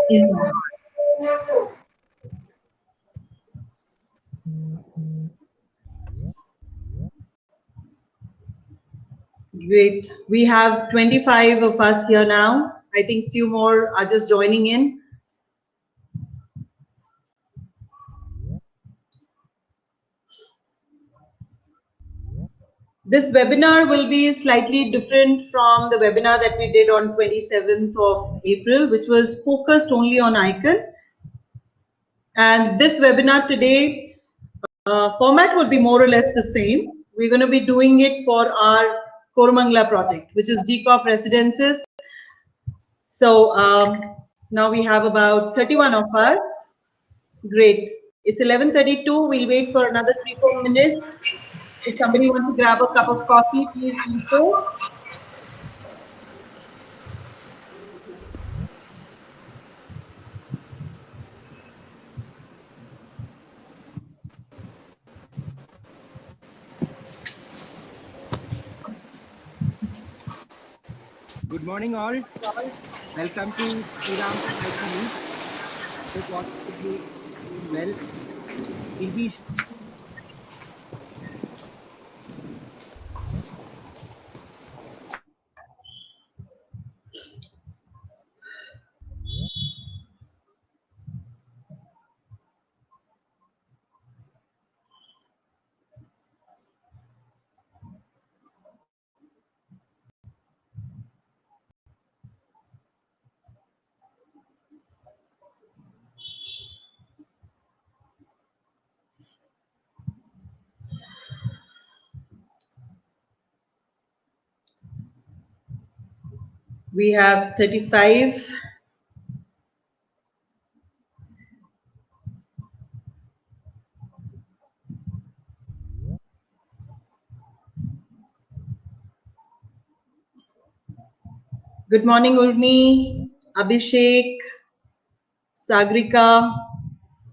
Is on. Great. We have 25 of us here now. I think few more are just joining in. This webinar will be slightly different from the webinar that we did on 27th of April, which was focused only on ICON. And this webinar today, format would be more or less the same. We're going to be doing it for our Koramangala project, which is GCOP residences. So now we have about 31 of us. Great. It's 11:32. We'll wait for another 3-4 minutes. If somebody wants to grab a cup of coffee, please do so. Good morning, all. Welcome to Sriram IT News. Hope all of you doing well. We'll be We have 35. Good morning, Urmi, Abhishek, Sagrika,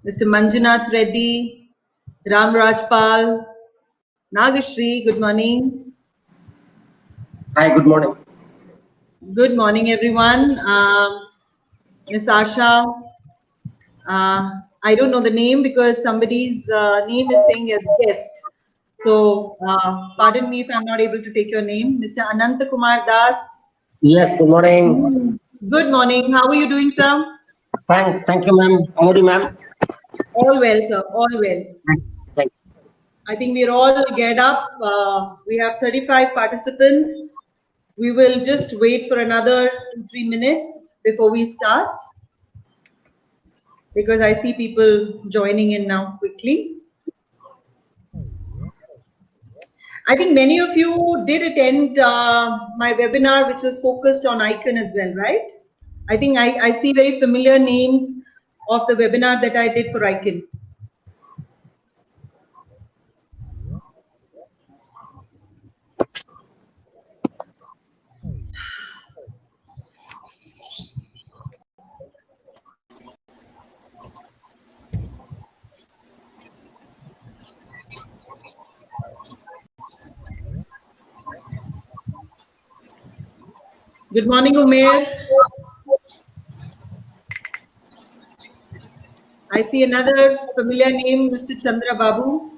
Mr. Manjunath Reddy, Ram Rajpal, Nagashri, good morning. Hi, good morning. Good morning, everyone. Ms. Asha, I don't know the name because somebody's name is saying as guest. So pardon me if I'm not able to take your name. Mr. Ananta Kumar Das. Yes, good morning. Good morning. How are you doing, sir? Thank you, ma'am. Amodi, ma'am. All well, sir. All well. Thank you. I think we're all geared up. We have 35 participants. We will just wait for another 2-3 minutes before we start, because I see people joining in now quickly. I think many of you did attend my webinar, which was focused on ICON as well, right? I think I see very familiar names of the webinar that I did for ICON. Good morning, Umair. I see another familiar name, Mr. Chandra Babu.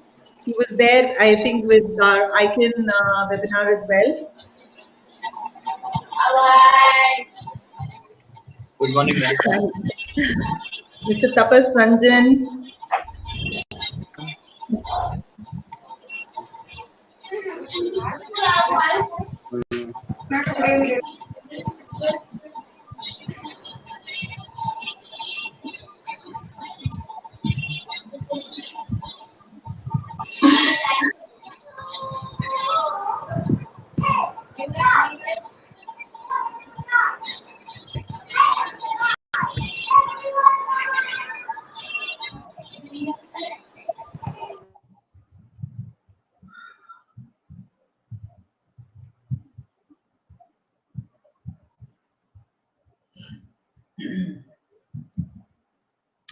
He was there, I think, with our ICON webinar as well. Good morning, ma'am. Mr. Tapas Ranjan.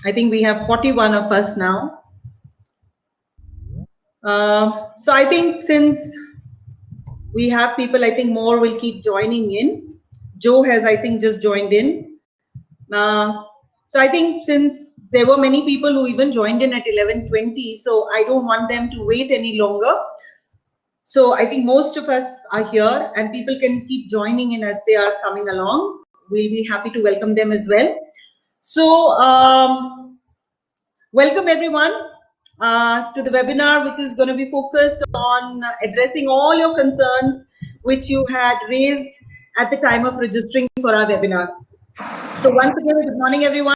I think we have 41 of us now. So I think since we have people, I think more will keep joining in. Joe has, I think, just joined in. So I think since there were many people who even joined in at 11:20, so I don't want them to wait any longer. So I think most of us are here and people can keep joining in as they are coming along. We'll be happy to welcome them as well. So welcome everyone to the webinar, which is going to be focused on addressing all your concerns which you had raised at the time of registering for our webinar. So once again, good morning everyone.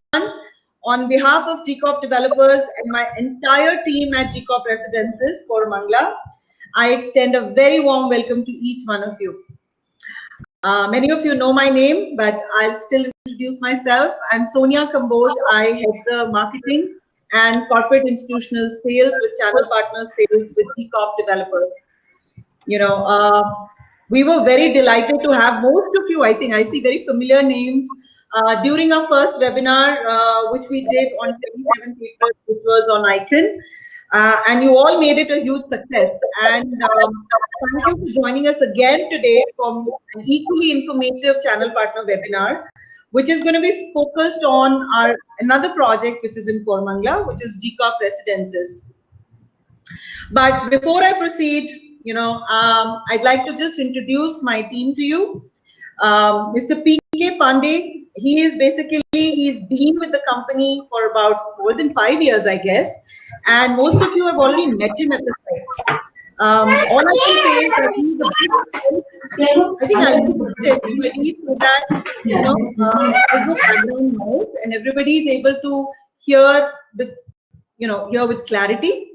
On behalf of GCorp developers and my entire team at GCorp Residences, Koramangala, I extend a very warm welcome to each one of you. Many of you know my name, but I'll still introduce myself. I'm Sonia Kamboj. I head the marketing and corporate institutional sales with channel partner sales with GCorp developers. You know, we were very delighted to have most of you. I think I see very familiar names during our first webinar, which we did on 27th April, which was on Icon. And you all made it a huge success. And thank you for joining us again today from an equally informative channel partner webinar, which is going to be focused on our another project, which is in Koramangala, which is GCorp Residences. But before I proceed, you know, I'd like to just introduce my team to you. Mr. P.K. Pandey, he's been with the company for about more than 5 years, I guess. And most of you have already met him at the site. All I can say is that he's I think I'll put to everybody so that, you know, there's no background noise and everybody is able to hear with clarity.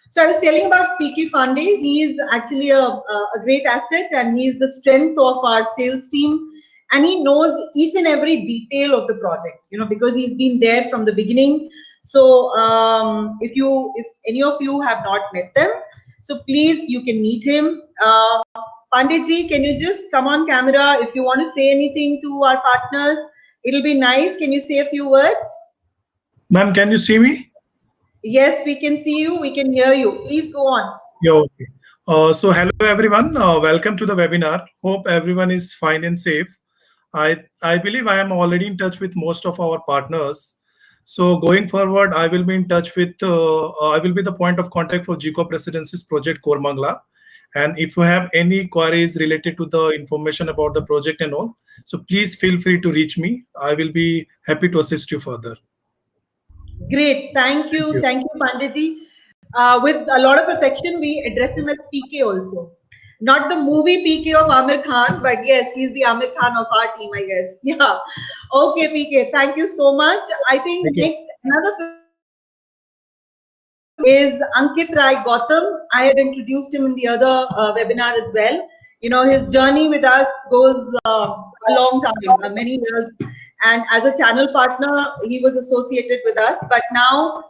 So I was telling about P.K. Pandey. He is actually a great asset and he is the strength of our sales team. And he knows each and every detail of the project, you know, because he's been there from the beginning. So if any of you have not met them, so please, you can meet him. Pandeyji, can you just come on camera if you want to say anything to our partners? It'll be nice. Can you say a few words? Ma'am, can you see me? Yes, we can see you. We can hear you. Please go on. Yeah, okay. So hello everyone. Welcome to the webinar. Hope everyone is fine and safe. I believe I am already in touch with most of our partners. So going forward, I will be in touch with, I will be the point of contact for GCorp Residences project Koramangala. And if you have any queries related to the information about the project and all, so please feel free to reach me. I will be happy to assist you further. Great. Thank you. Thank you, Pandeyji. With a lot of affection, we address him as PK also. Not the movie PK of Aamir Khan, but yes, he's the Aamir Khan of our team, I guess. Yeah. Okay, PK. Thank you so much. I think next, another is Ankit Rai Gautam. I had introduced him in the other webinar as well. You know, his journey with us goes a long time, many years. And as a channel partner, he was associated with us. But now,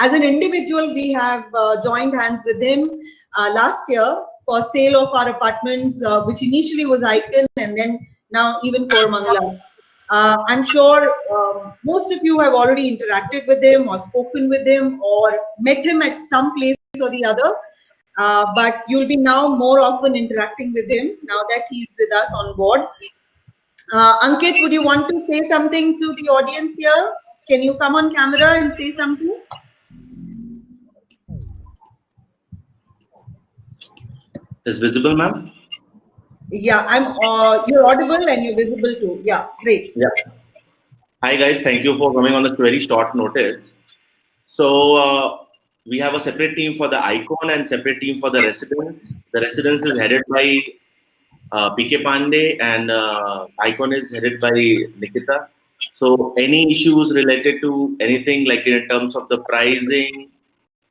as an individual, we have joined hands with him last year for sale of our apartments, which initially was Icon and then now even Koramangala. I'm sure most of you have already interacted with him or spoken with him or met him at some place or the other. But you'll be now more often interacting with him now that he's with us on board. Ankit, would you want to say something to the audience here? Can you come on camera and say something? Is visible, ma'am? Yeah, you're audible and you're visible too. Yeah, great. Yeah. Hi guys, thank you for coming on this very short notice. So we have a separate team for the Icon and separate team for the Residence. The Residence is headed by P.K. Pandey and Icon is headed by Nikita. So any issues related to anything like in terms of the pricing,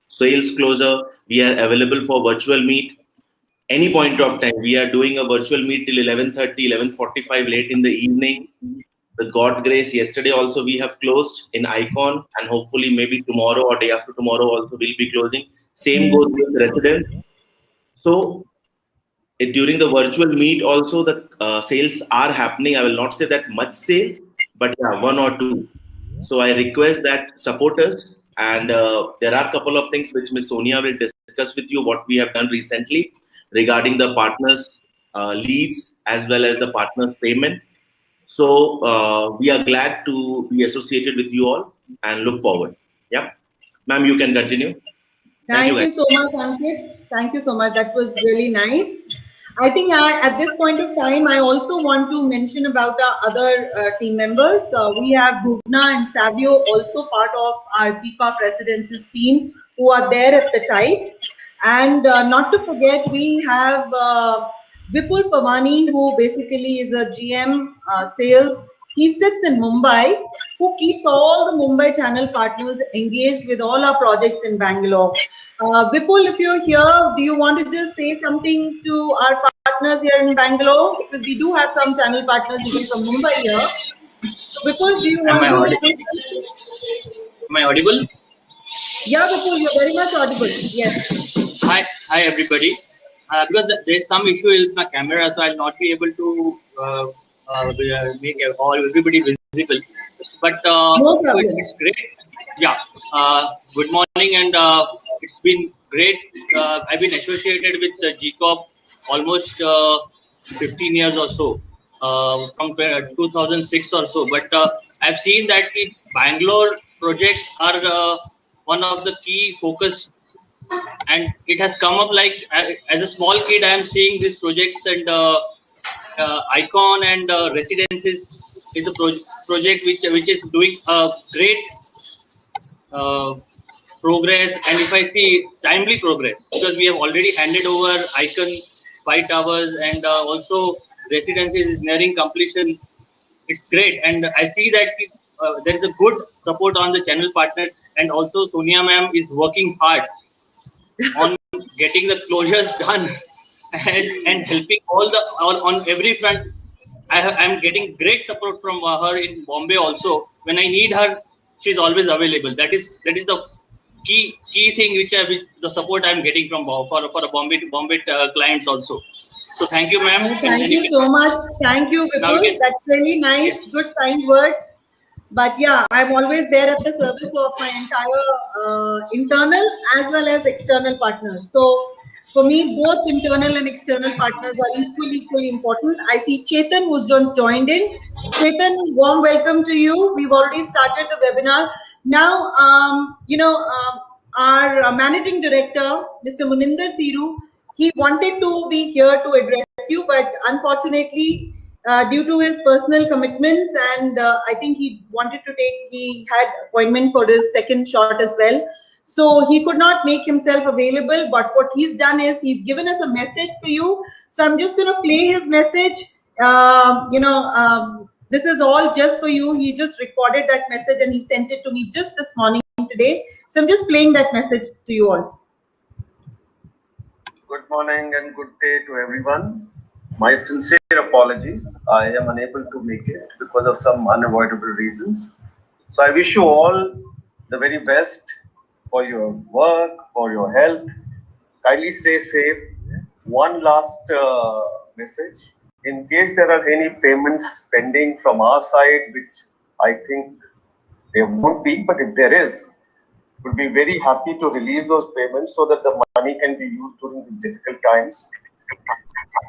sales closure, we are available for virtual meet. Any point of time, we are doing a virtual meet till 11:30, 11:45 late in the evening. With God grace, yesterday also we have closed in Icon and hopefully maybe tomorrow or day after tomorrow also we'll be closing. Same goes with Residence. So during the virtual meet also the sales are happening. I will not say that much sales, but yeah, 1 or 2. So I request that support us. And there are a couple of things which Ms. Sonia will discuss with you what we have done recently regarding the partners leads as well as the partners payment. So we are glad to be associated with you all and look forward. Yeah, ma'am, you can continue. Thank you so much, Ankit. Thank you so much. That was really nice. I think at this point of time, I also want to mention about our other team members. We have Bhuvna and Savio, also part of our GPAR Presidency's team, who are there at the type. And not to forget, we have Vipul Pavani, who basically is a GM sales. He sits in Mumbai, who keeps all the Mumbai channel partners engaged with all our projects in Bangalore. Vipul, if you're here, do you want to just say something to our partners here in Bangalore? Because we do have some channel partners even from Mumbai here. So Vipul, do you want to say something? Am I audible? Yeah, Vipul, you're very much audible. Yes. Hi everybody. Because there's some issue with my camera, so I'll not be able to make everybody visible. But No so problem. it's great. Yeah. Good morning, and it's been great. I've been associated with GCOP almost 15 years or so, from 2006 or so. But I've seen that the Bangalore projects are one of the key focus, and it has come up like as a small kid I am seeing these projects, and Icon and Residences is a project which is doing great progress, and if I see timely progress, because we have already handed over Icon 5 towers, and also Residences is nearing completion. It's great, and I see that there is a good support on the channel partners, and also Sonia ma'am is working hard on getting the closures done, and helping all the on every front. I'm getting great support from her in Bombay also. When I need her, she's always available. That is the key thing which the support I'm getting from for a Bombay clients also. So thank you, ma'am. Thank you so much. Thank you, Vipul. That's really nice. Yes. Good, kind words. But yeah, I'm always there at the service of my entire internal as well as external partners. So for me, both internal and external partners are equally important. I see Chetan, who's joined in. Chetan, warm welcome to you. We've already started the webinar. Now, our managing director, Mr. Muninder Siru, he wanted to be here to address you, but unfortunately, due to his personal commitments, and I think he had appointment for his second shot as well. So he could not make himself available, but what he's done is he's given us a message for you. So I'm just going to play his message. This is all just for you. He just recorded that message and he sent it to me just this morning today. So I'm just playing that message to you all. Good morning and good day to everyone. My sincere apologies. I am unable to make it because of some unavoidable reasons. So I wish you all the very best for your work, for your health. Kindly stay safe. One last message. In case there are any payments pending from our side, which I think there won't be, but if there is, we'll be very happy to release those payments so that the money can be used during these difficult times.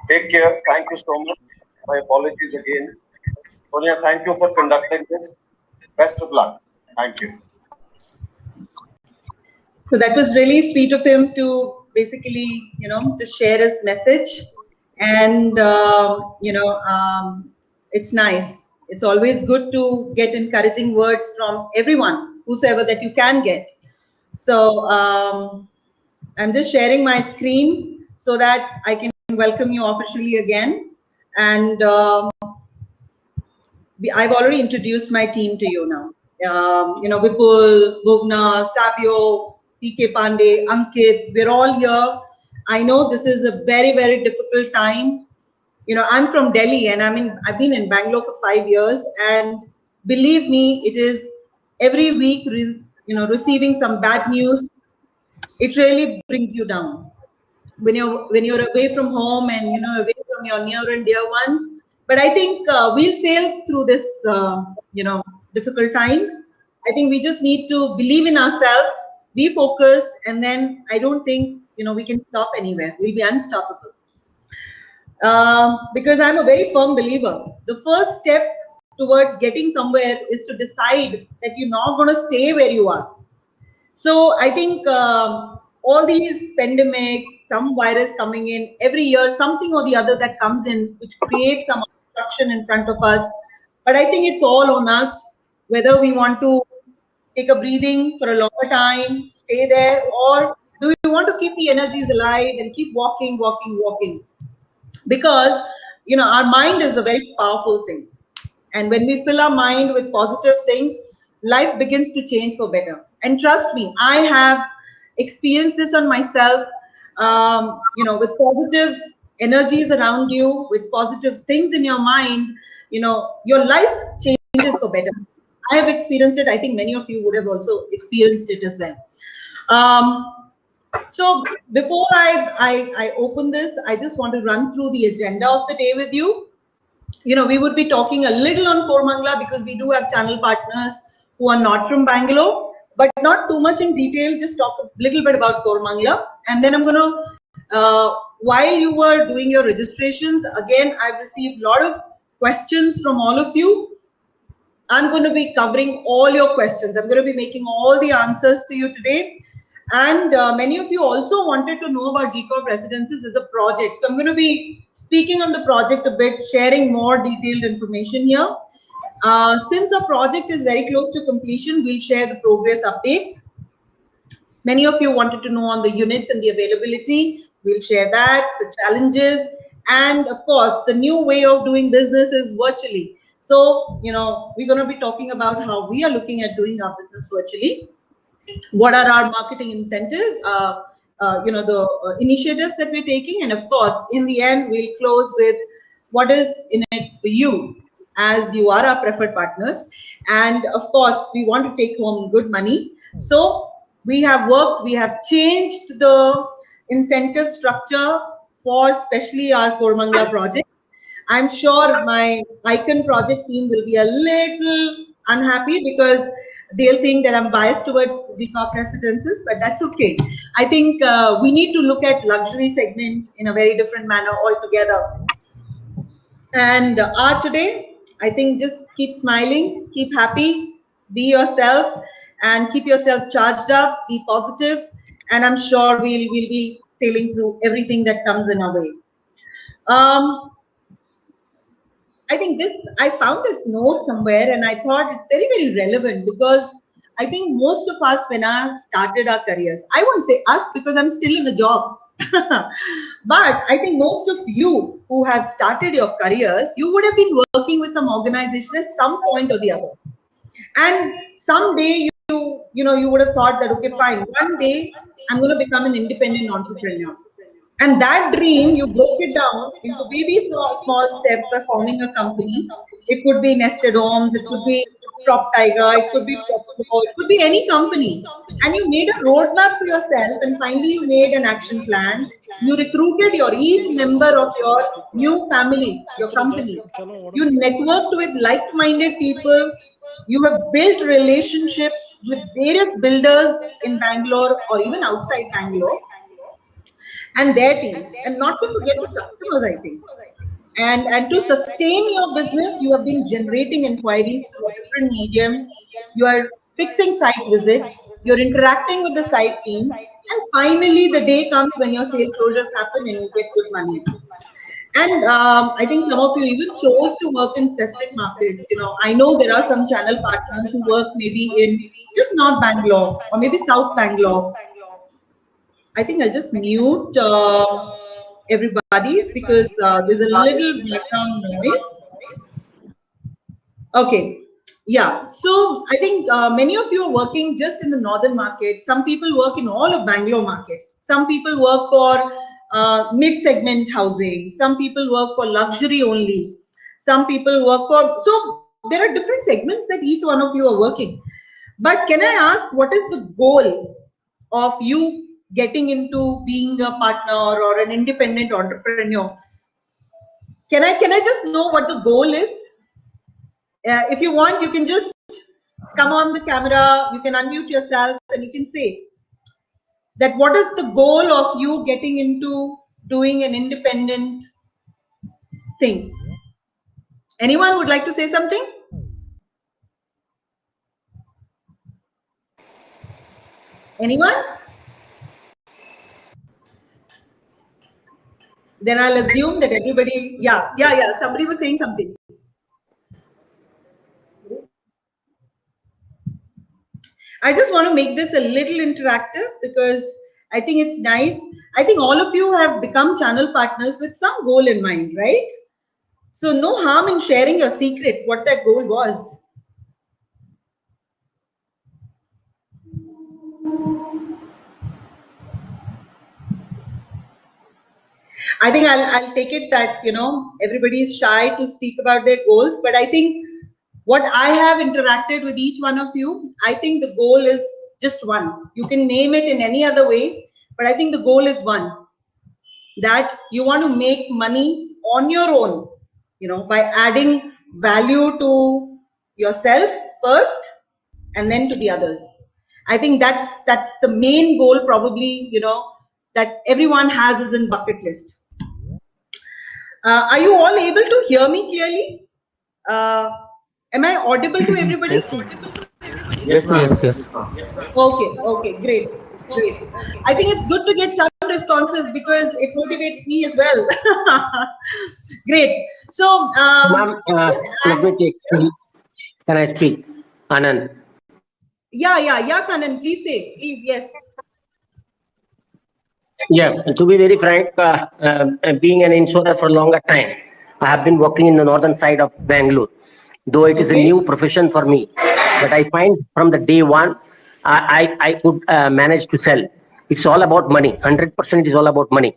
Take care. Thank you so much. My apologies again. Sonia, thank you for conducting this. Best of luck. Thank you. So that was really sweet of him to basically, just share his message. And, it's nice. It's always good to get encouraging words from everyone, whosoever that you can get. So I'm just sharing my screen so that I can welcome you officially again. And I've already introduced my team to you now. Vipul, Bhuvna, Savio, PK Pandey, Ankit, we're all here. I know this is a very, very difficult time. I'm from Delhi and I've been in Bangalore for 5 years, and believe me, it is every week, receiving some bad news. It really brings you down when you're away from home and away from your near and dear ones. But I think we'll sail through this, difficult times. I think we just need to believe in ourselves, be focused, and then I don't think we can stop anywhere. We'll be unstoppable. Because I'm a very firm believer. The first step towards getting somewhere is to decide that you're not going to stay where you are. So I think all these pandemic, some virus coming in every year, something or the other that comes in, which creates some obstruction in front of us. But I think it's all on us, whether we want to take a breathing for a longer time, stay there, or do you want to keep the energies alive and keep walking, walking, walking? Because, you know, our mind is a very powerful thing. And when we fill our mind with positive things, life begins to change for better. And trust me, I have experienced this on myself. You know, with positive energies around you, with positive things in your mind, you know, your life changes for better. I have experienced it. I think many of you would have also experienced it as well. So before I open this, I just want to run through the agenda of the day with you. You know, we would be talking a little on Koramangala because we do have channel partners who are not from Bangalore, but not too much in detail, just talk a little bit about Koramangala. And then I'm going to, while you were doing your registrations, again, I've received a lot of questions from all of you. I'm going to be covering all your questions. I'm going to be making all the answers to you today. And many of you also wanted to know about GCorp Residences as a project. So I'm going to be speaking on the project a bit, sharing more detailed information here. Since the project is very close to completion, we'll share the progress update. Many of you wanted to know on the units and the availability. We'll share that, the challenges, and of course, the new way of doing business is virtually. So, you know, we're going to be talking about how we are looking at doing our business virtually. What are our marketing incentive, you know, the initiatives that we're taking. And of course, in the end, we'll close with what is in it for you as you are our preferred partners. And of course, we want to take home good money. So we have worked, we have changed the incentive structure for especially our Koramangala project. I'm sure my Icon project team will be a little unhappy because they'll think that I'm biased towards GCorp Residences, but that's okay. I think we need to look at luxury segment in a very different manner altogether. And today, I think just keep smiling, keep happy, be yourself, and keep yourself charged up, be positive, and I'm sure we'll be sailing through everything that comes in our way. I think I found this note somewhere and I thought it's very, very relevant because I think most of us, when I started our careers, I won't say us because I'm still in the job, but I think most of you who have started your careers, you would have been working with some organization at some point or the other. And someday you would have thought that, okay, fine, one day I'm going to become an independent entrepreneur. And that dream, you broke it down into baby small steps by forming a company. It could be Nested Homes, it could be Prop Tiger, it could be Propco, it could be any company. And you made a roadmap for yourself, and finally you made an action plan. You recruited each member of your new family, your company. You networked with like-minded people. You have built relationships with various builders in Bangalore or even outside Bangalore and their teams, and not to forget the customers, I think. And to sustain your business, you have been generating inquiries through different mediums. You are fixing site visits. You're interacting with the site team. And finally, the day comes when your sale closures happen and you get good money. And I think some of you even chose to work in specific markets. You know, I know there are some channel partners who work maybe in just North Bangalore or maybe South Bangalore. I think I'll just mute everybody's because there's a little background noise. Okay. Yeah. So I think many of you are working just in the northern market. Some people work in all of Bangalore market. Some people work for mid-segment housing. Some people work for luxury only. Some people work for... So there are different segments that each one of you are working. But can I ask, what is the goal of you getting into being a partner or an independent entrepreneur? Can I just know what the goal is? If you want, you can just come on the camera, you can unmute yourself and you can say that what is the goal of you getting into doing an independent thing? Anyone would like to say something? Anyone? Then I'll assume that everybody, yeah. Somebody was saying something. I just want to make this a little interactive because I think it's nice. I think all of you have become channel partners with some goal in mind, right? So no harm in sharing your secret, what that goal was. I think I'll take it that, everybody is shy to speak about their goals, but I think what I have interacted with each one of you, I think the goal is just one. You can name it in any other way, but I think the goal is one, that you want to make money on your own, by adding value to yourself first and then to the others. I think that's the main goal probably, that everyone has is in bucket list. Are you all able to hear me clearly? Am I audible to everybody? Yes, yes. Okay, great. I think it's good to get some responses because it motivates me as well. Great. So, Ma'am, let me take. Can I speak, Anand? Yeah, Kanan, please say, please, yes. Yeah, to be very frank, being an insurer for a longer time, I have been working in the northern side of Bangalore. Though it is a new profession for me, but I find from the day one, I could manage to sell. It's all about money. 100% is all about money.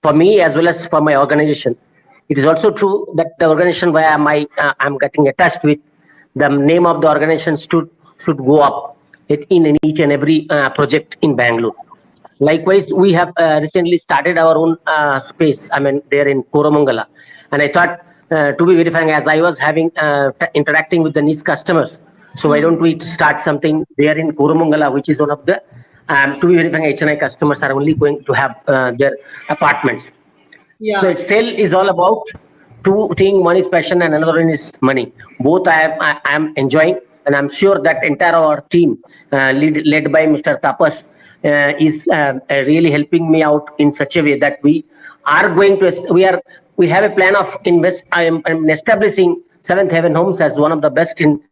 For me as well as for my organization. It is also true that the organization where I'm getting attached with, the name of the organization should go up in each and every project in Bangalore. Likewise, we have recently started our own space. I mean, there in Koramangala, and I thought, to be very frank, as I was having interacting with the niche customers, so why don't we start something there in Koramangala, which is one of the to be very frank, HNI customers are only going to have their apartments. Yeah. So sale is all about two things. One is passion and another one is money. Both I am enjoying, and I'm sure that entire our team led by Mr. Tapas is really helping me out in such a way that we are going to we have a plan of I'm establishing Seventh Heaven Homes as one of the best in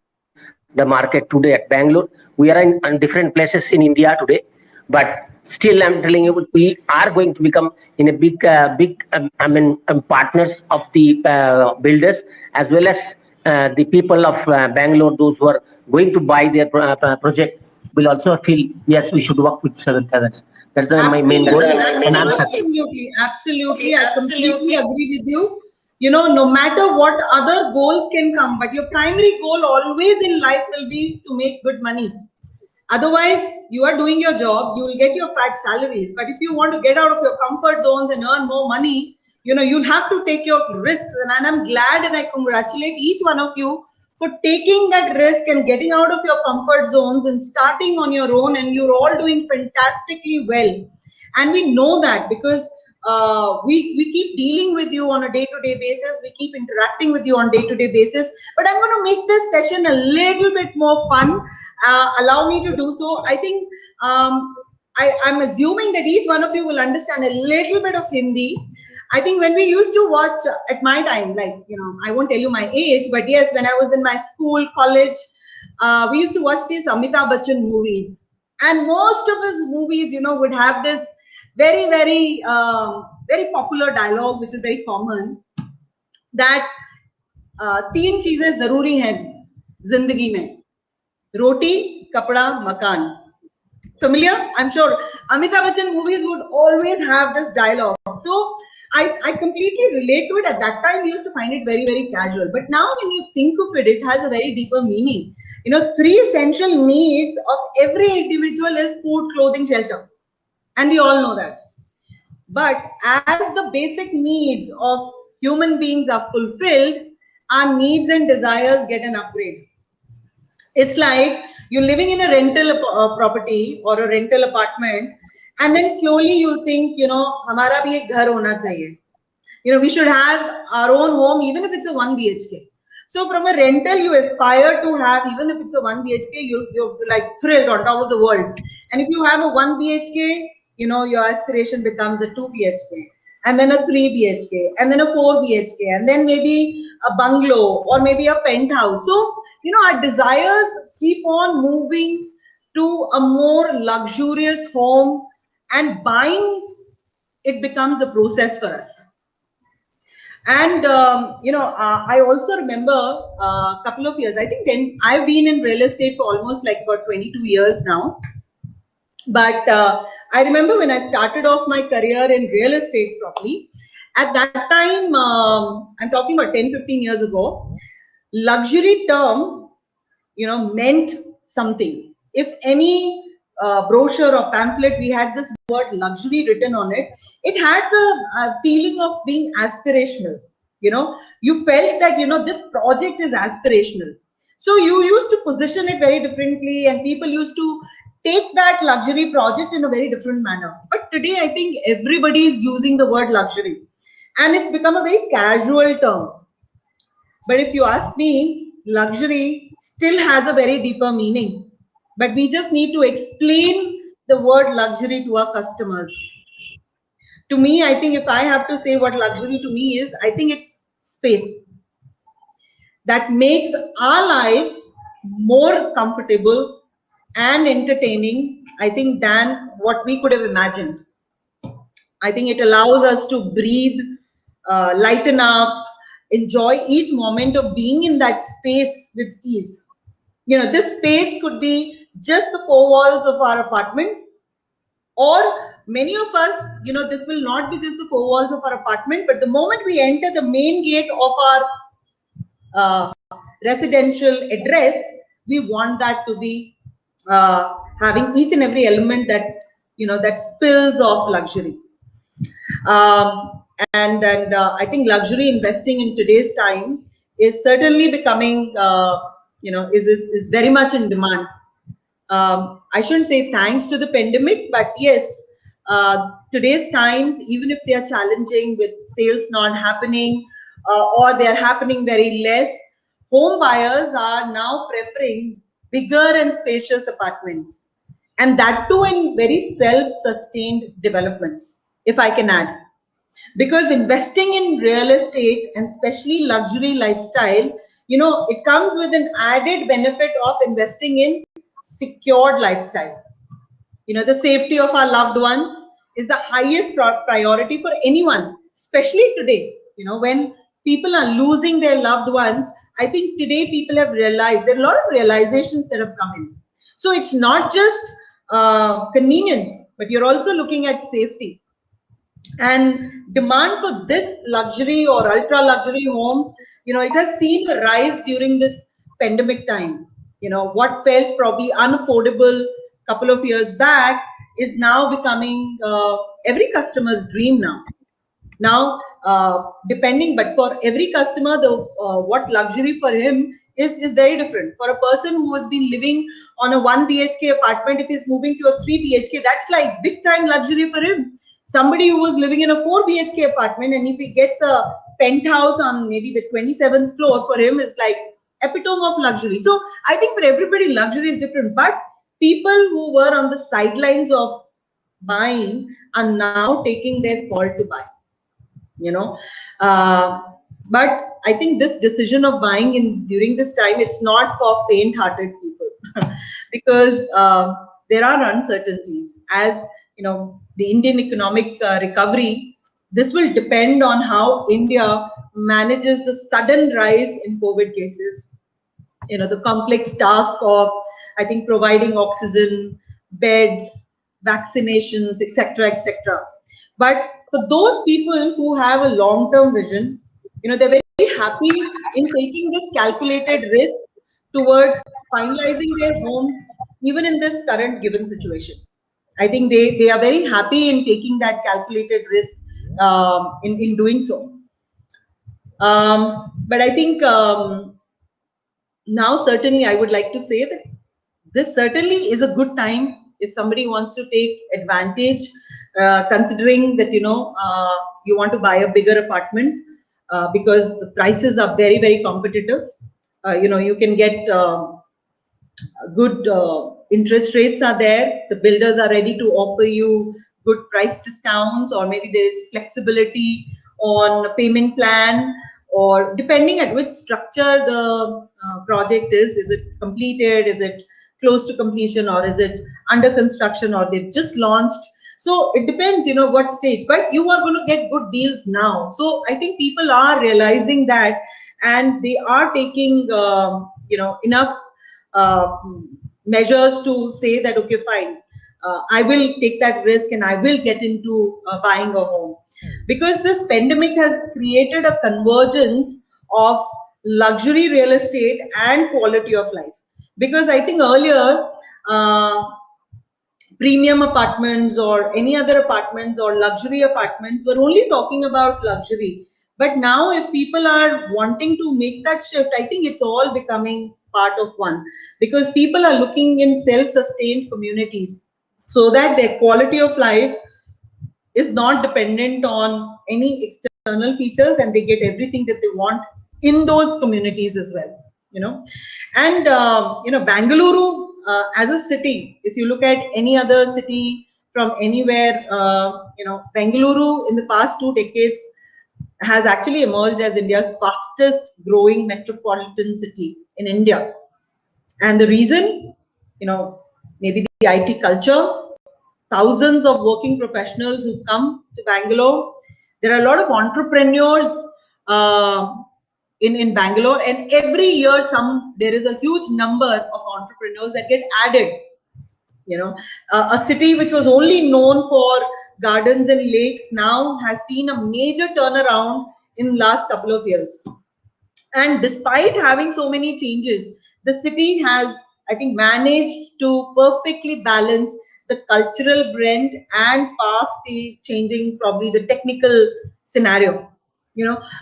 the market today at Bangalore. We are in different places in India today, but still I'm telling you, we are going to become in a big partners of the builders as well as the people of Bangalore. Those who are going to buy their project will also feel, yes, we should work with Seventh Heavens. That's my main goal. Absolutely. I completely agree with you. No matter what other goals can come, but your primary goal always in life will be to make good money. Otherwise, you are doing your job, you will get your fat salaries. But if you want to get out of your comfort zones and earn more money, you'll have to take your risks. And I'm glad and I congratulate each one of you for taking that risk and getting out of your comfort zones and starting on your own. And you're all doing fantastically well. And we know that because we keep dealing with you on a day-to-day basis. We keep interacting with you on day-to-day basis. But I'm going to make this session a little bit more fun. Allow me to do so. I think I'm assuming that each one of you will understand a little bit of Hindi. I think when we used to watch at my time, I won't tell you my age, but yes, when I was in my school, college, we used to watch these Amitabh Bachchan movies. And most of his movies, would have this very, very, very popular dialogue, which is very common, that तीन चीजें जरूरी हैं जिंदगी में, roti, kapda, makan. Familiar? I'm sure Amitabh Bachchan movies would always have this dialogue. So I completely relate to it. At that time, we used to find it very, very casual. But now when you think of it, it has a very deeper meaning. 3 essential needs of every individual is food, clothing, shelter. And we all know that. But as the basic needs of human beings are fulfilled, our needs and desires get an upgrade. It's like you're living in a rental property or a rental apartment, and then slowly you think, hamara bhi ek ghar hona chahiye. We should have our own home, even if it's a 1 BHK. So from a rental, you aspire to have, even if it's a 1 BHK, you're like thrilled on top of the world. And if you have a 1 BHK, you know, your aspiration becomes a 2 BHK, and then a 3 BHK, and then a 4 BHK, and then maybe a bungalow or maybe a penthouse. So, you know, our desires keep on moving to a more luxurious home, and buying it becomes a process for us. And you know, I also remember a couple of years, I think I've been in real estate for almost like about 22 years now. But I remember when I started off my career in real estate properly, at that time, I'm talking about 10, 15 years ago, luxury term, you know, meant something. If any brochure or pamphlet, we had this word luxury written on it, it had the feeling of being aspirational. You know, you felt that, you know, this project is aspirational. So you used to position it very differently, and people used to take that luxury project in a very different manner. But today, I think everybody is using the word luxury, and it's become a very casual term. But if you ask me, luxury still has a very deeper meaning. But we just need to explain the word luxury to our customers. To me, I think if I have to say what luxury to me is, I think it's space that makes our lives more comfortable and entertaining, I think, than what we could have imagined. I think it allows us to breathe, lighten up, enjoy each moment of being in that space with ease. You know, this space could be just the four walls of our apartment, or many of us, you know, this will not be just the four walls of our apartment, but the moment we enter the main gate of our residential address, we want that to be having each and every element that, you know, that spills of luxury. And I think luxury investing in today's time is certainly becoming, you know, is very much in demand. I shouldn't say thanks to the pandemic, but yes, today's times, even if they are challenging with sales not happening or they are happening very less, home buyers are now preferring bigger and spacious apartments, and that too in very self-sustained developments, if I can add. Because investing in real estate, and especially luxury lifestyle, you know, it comes with an added benefit of investing in secured lifestyle. You know, the safety of our loved ones is the highest priority for anyone, especially today. You know, when people are losing their loved ones, I think today people have realized, there are a lot of realizations that have come in. So it's not just convenience, but you're also looking at safety. And demand for this luxury or ultra luxury homes, you know, it has seen a rise during this pandemic time. You know, what felt probably unaffordable a couple of years back is now becoming every customer's dream now. Now, depending, but for every customer, the what luxury for him is very different. For a person who has been living on a 1 BHK apartment, if he's moving to a 3 BHK, that's like big time luxury for him. Somebody who was living in a 4 BHK apartment, and if he gets a penthouse on maybe the 27th floor, for him is like epitome of luxury. So I think for everybody, luxury is different. But people who were on the sidelines of buying are now taking their call to buy. You know, but I think this decision of buying in during this time, it's not for faint-hearted people because there are uncertainties. As you know, the Indian economic recovery, this will depend on how India manages the sudden rise in COVID cases. You know, the complex task of, I think, providing oxygen, beds, vaccinations, etc., etc. But for those people who have a long-term vision, you know, they're very happy in taking this calculated risk towards finalizing their homes, even in this current given situation. I think they are very happy in taking that calculated risk in doing so. But I think now certainly I would like to say that this certainly is a good time if somebody wants to take advantage, considering that, you know, you want to buy a bigger apartment. because the prices are very, very competitive. You can get good interest rates are there. The builders are ready to offer you good price discounts, or maybe there is flexibility on payment plan, or depending at which structure the project is it completed, is it close to completion, or is it under construction, or they've just launched. So it depends, what stage, but you are going to get good deals now. So I think people are realizing that, and they are taking enough measures to say that, okay, fine, I will take that risk and I will get into buying a home, because this pandemic has created a convergence of luxury real estate and quality of life. Because I think earlier, premium apartments or any other apartments or luxury apartments were only talking about luxury. But now if people are wanting to make that shift, I think it's all becoming part of one, because people are looking in self-sustained communities so that their quality of life is not dependent on any external features, and they get everything that they want in those communities as well. And Bangalore as a city, if you look at any other city from anywhere, Bangalore in the past 2 decades has actually emerged as India's fastest growing metropolitan city in India. And the reason, maybe the IT culture, thousands of working professionals who come to Bangalore. There are a lot of entrepreneurs in Bangalore, and every year there is a huge number of entrepreneurs that get added. A city which was only known for gardens and lakes now has seen a major turnaround in last couple of years. And despite having so many changes, the city has, I think, managed to perfectly balance the cultural blend and fast changing, probably the technical scenario.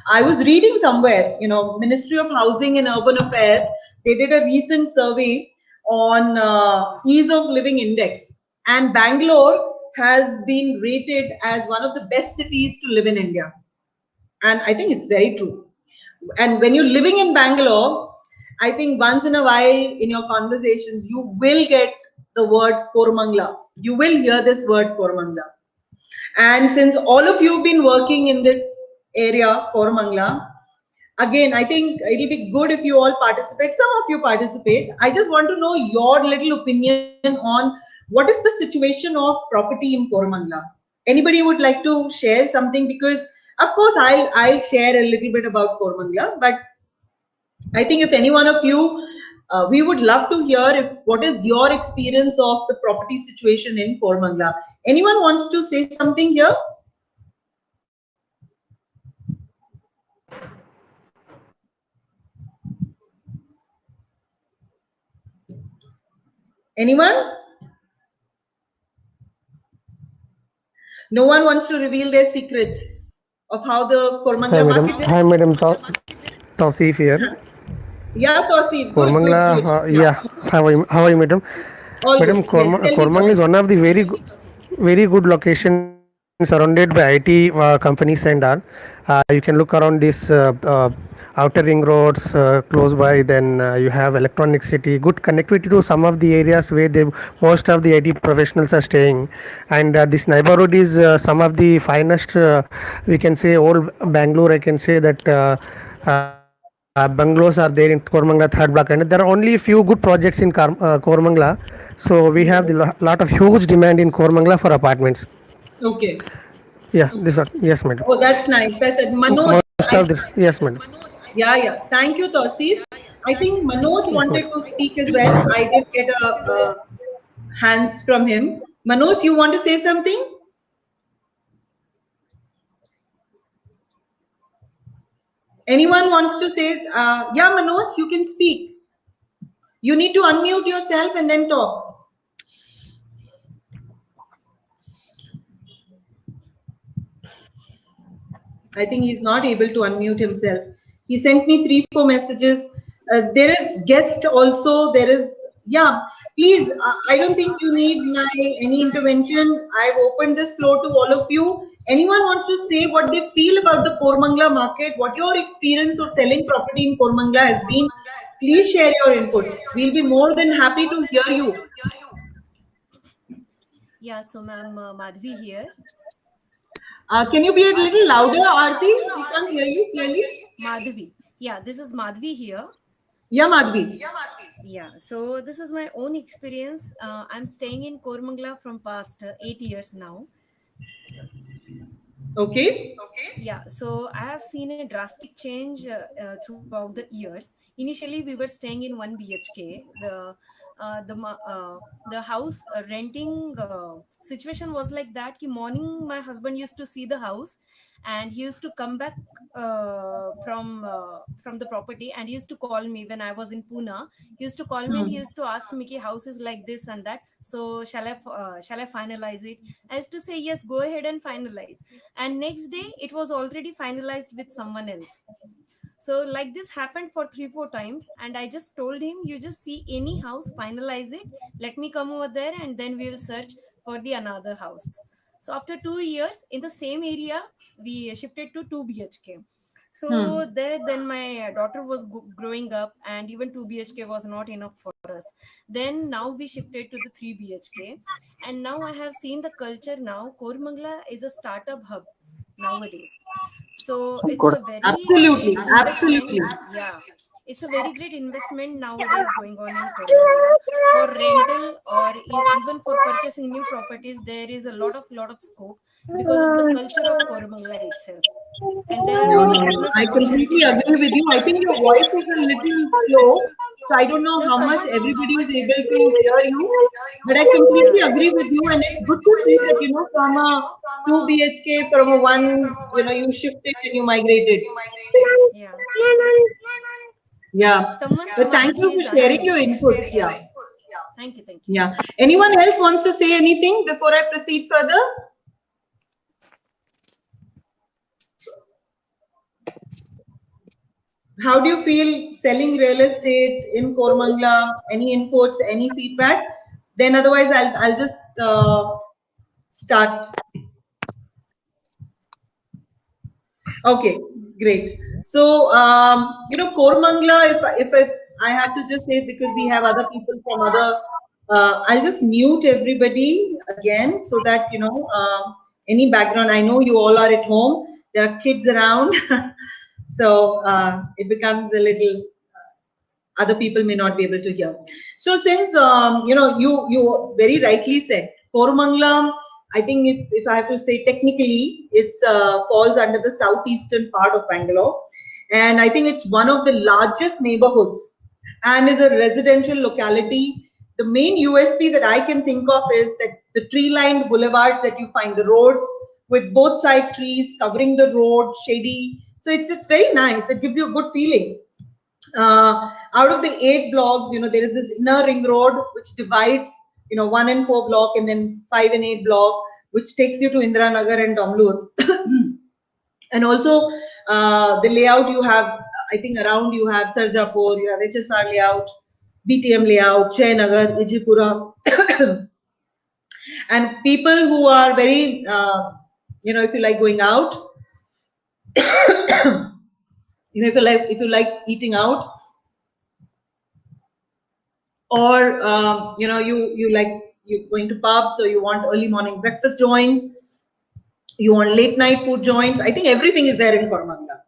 I was reading somewhere, Ministry of Housing and Urban Affairs, they did a recent survey on ease of living index, and Bangalore has been rated as one of the best cities to live in India. And I think it's very true. And when you're living in Bangalore, I think once in a while in your conversations, you will get the word Koramangala. You will hear this word Koramangala. And since all of you have been working in this area, Koramangala, again, I think it'll be good if you all participate. Some of you participate. I just want to know your little opinion on what is the situation of property in Koramangala. Anybody would like to share something? Because of course I'll share a little bit about Koramangala, but I think if any one of you, we would love to hear what is your experience of the property situation in Koramangala. Anyone wants to say something here? Anyone? No one wants to reveal their secrets of how the Koramangala market is? Hi, Madam Tausif here. Yeah, Tausif. Koramangala, yeah. How are you, Madam? Madam, Koramangala is one of the very good locations surrounded by IT companies and all. You can look around this outer ring roads close by. Then you have electronic city, good connectivity to some of the areas where most of the IT professionals are staying. And this neighborhood is some of the finest, we can say, old Bangalore. I can say that bungalows are there in Koramangala 3rd block, and there are only a few good projects in Koramangala. So we have a lot of huge demand in Koramangala for apartments. Okay. Yeah, yes, madam. Oh, that's nice. That's it. Manoj. Yes, madam. Yeah. Thank you, Tausif. I think Manoj wanted to speak as well. I did get a hands from him. Manoj, you want to say something? Anyone wants to say? Yeah, Manoj, you can speak. You need to unmute yourself and then talk. I think he's not able to unmute himself. He sent me 3-4 messages. There is guest also. There is, Yeah, please. I don't think you need any intervention. I've opened this floor to all of you. Anyone wants to say what they feel about the Koramangala market, what your experience of selling property in Koramangala has been? Please share your inputs. We'll be more than happy to hear you. Yeah, so ma'am, Madhvi here. Can you be a little louder, Aarti? We can't hear you clearly. Madhvi. Yeah, this is Madhvi here. Yeah, Madhvi. Yeah, so this is my own experience. I'm staying in Koramangala from past 8 years now. Okay. Yeah, so I have seen a drastic change throughout the years. Initially, we were staying in 1 BHK. The house renting situation was like that. Ki morning, my husband used to see the house, and he used to come back from the property, and he used to call me when I was in Pune. He used to call me and he used to ask me, "Ki house is like this and that. So shall I finalize it?" I used to say yes, go ahead and finalize. And next day, it was already finalized with someone else. So like this happened for 3-4 times, and I just told him, "You just see any house, finalize it. Let me come over there, and then we will search for the another house." So after 2 years in the same area, we shifted to 2 BHK. So there, then my daughter was growing up, and even 2 BHK was not enough for us. Then now we shifted to the 3 BHK, and now I have seen the culture now. Koramangala is a startup hub nowadays. So it's a very Absolutely. great investment. Yeah, it's a very great investment nowadays going on in Koramangala for rental or even for purchasing new properties. There is a lot of scope because of the culture of Koramangala itself, and there are many business I completely opportunities as agree well. with you. I think your voice is a little slow, so I don't know No, how much someone's everybody is able to hear you. But I completely agree with you, and it's good to see that from a 2 BHK, from a one, you shifted and you migrated. Yeah. Yeah. Someone's But thank mic you is for sharing your unmuted. inputs. Yeah. Yeah. Thank you. Yeah. Anyone else wants to say anything before I proceed further? How do you feel selling real estate in Koramangala? Any inputs, any feedback? Then otherwise, I'll just start. Okay, great. So Koramangala, if I have to just say, because we have other people from other, I'll just mute everybody again so that any background. I know you all are at home. There are kids around, so it becomes a little. Other people may not be able to hear. So since you very rightly said Koramangala, I think it's, if I have to say technically, it's falls under the southeastern part of Bangalore, and I think it's one of the largest neighborhoods and is a residential locality. The main USP that I can think of is that the tree-lined boulevards that you find, the roads with both side trees covering the road, shady. So it's very nice. It gives you a good feeling. Out of the 8 blocks, there is this inner ring road which divides, 1 and 4 block, and then 5 and 8 block, which takes you to Indiranagar and Damlur. And also the layout you have, I think around you have Sarjapur, you have HSR layout, BTM layout, Jayanagar, Ijipura. And people who are very, if you like going out, if you like eating out, or you're going to pubs, or you want early morning breakfast joints, you want late night food joints, I think everything is there in Koramangala.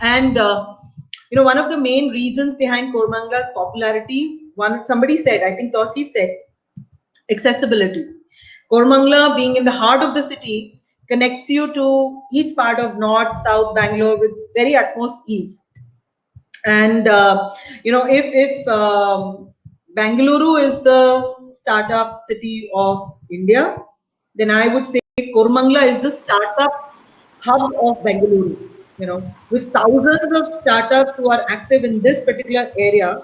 And one of the main reasons behind Koramangala's popularity, somebody said, I think Tausif said, accessibility. Koramangala, being in the heart of the city, connects you to each part of North, South Bangalore with very utmost ease. And if Bangalore is the startup city of India, then I would say Koramangala is the startup hub of Bangalore. With thousands of startups who are active in this particular area,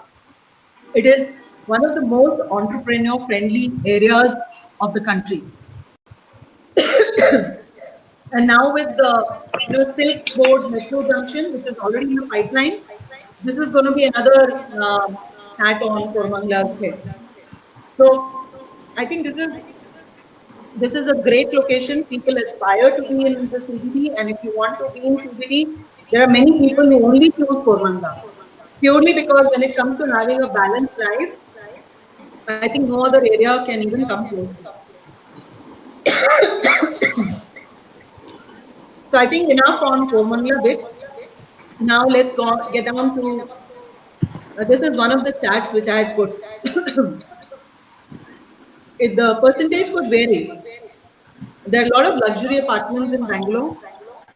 it is one of the most entrepreneur-friendly areas of the country. And now with the Silk Board Metro Junction, which is already in the pipeline, this is going to be another hat on Kormangla's head. So I think this is a great location. People aspire to be in the CBD, and if you want to be in CBD, there are many people who only choose Kormangla purely because when it comes to having a balanced life, I think no other area can even come close. So I think enough on Kormangla bit. Now let's get down to this is one of the stats which I had put. The percentage could vary. There are a lot of luxury apartments in Bangalore,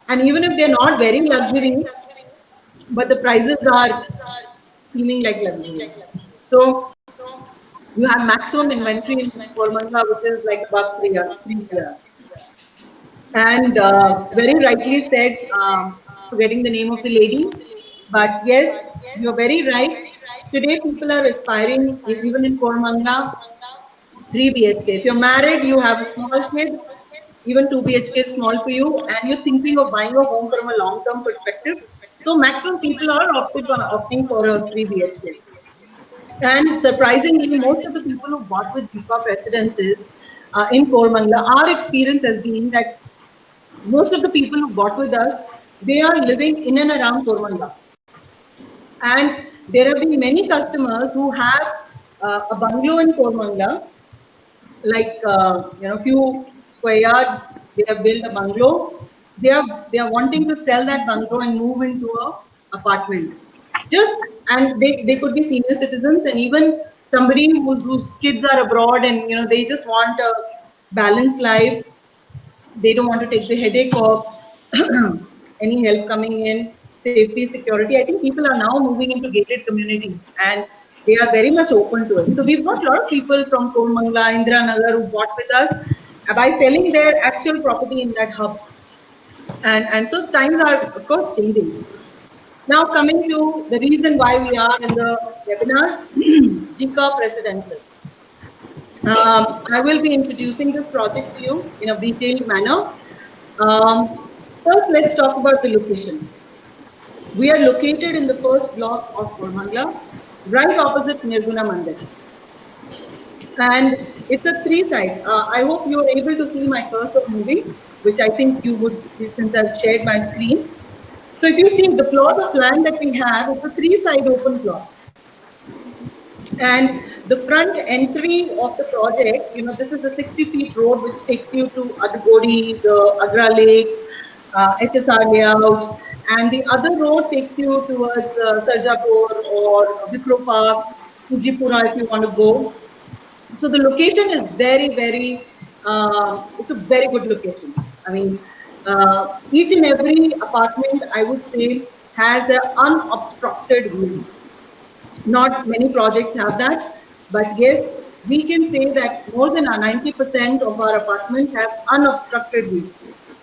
and even if they're not very luxury, but the prices are seeming like luxury. So you have maximum inventory in Kormangla, which is like about 3 years. And very rightly said, forgetting the name of the lady, but yes, you're very right. Today, people are aspiring, even in Kormangla, 3 BHK. If you're married, you have a small kid, even 2 BHK is small for you, and you're thinking of buying a home from a long-term perspective. So maximum people are opting for a 3 BHK. And surprisingly, most of the people who bought with G-Corp residences in Kormangla, our experience has been that most of the people who bought with us, they are living in and around Kormangla. And there have been many customers who have a bungalow in Kormangla, like few square yards. They have built a bungalow. They are wanting to sell that bungalow and move into a apartment. And they could be senior citizens, and even somebody whose kids are abroad, and they just want a balanced life. They don't want to take the headache of any help coming in, safety, security. I think people are now moving into gated communities, and they are very much open to it. So we've got a lot of people from Kormangla, Indira Nagar who bought with us by selling their actual property in that hub. And so times are, of course, changing. Now coming to the reason why we are in the webinar, G-Corp Residences. I will be introducing this project to you in a detailed manner. First, let's talk about the location. We are located in the first block of Kormangla, right opposite Nirguna Mandir. And it's a 3-side. I hope you are able to see my cursor moving, which I think you would, since I've shared my screen. So if you see the plot of land that we have, it's a 3-side open plot. And the front entry of the project, this is a 60-feet road which takes you to Adugodi, the Agra Lake, HSR layout, and the other road takes you towards Sarjapur or Wipro Park, Fujipura if you want to go. So the location is very, very, it's a very good location. I mean, each and every apartment, I would say, has an unobstructed view. Not many projects have that, but yes, we can say that more than 90% of our apartments have unobstructed view.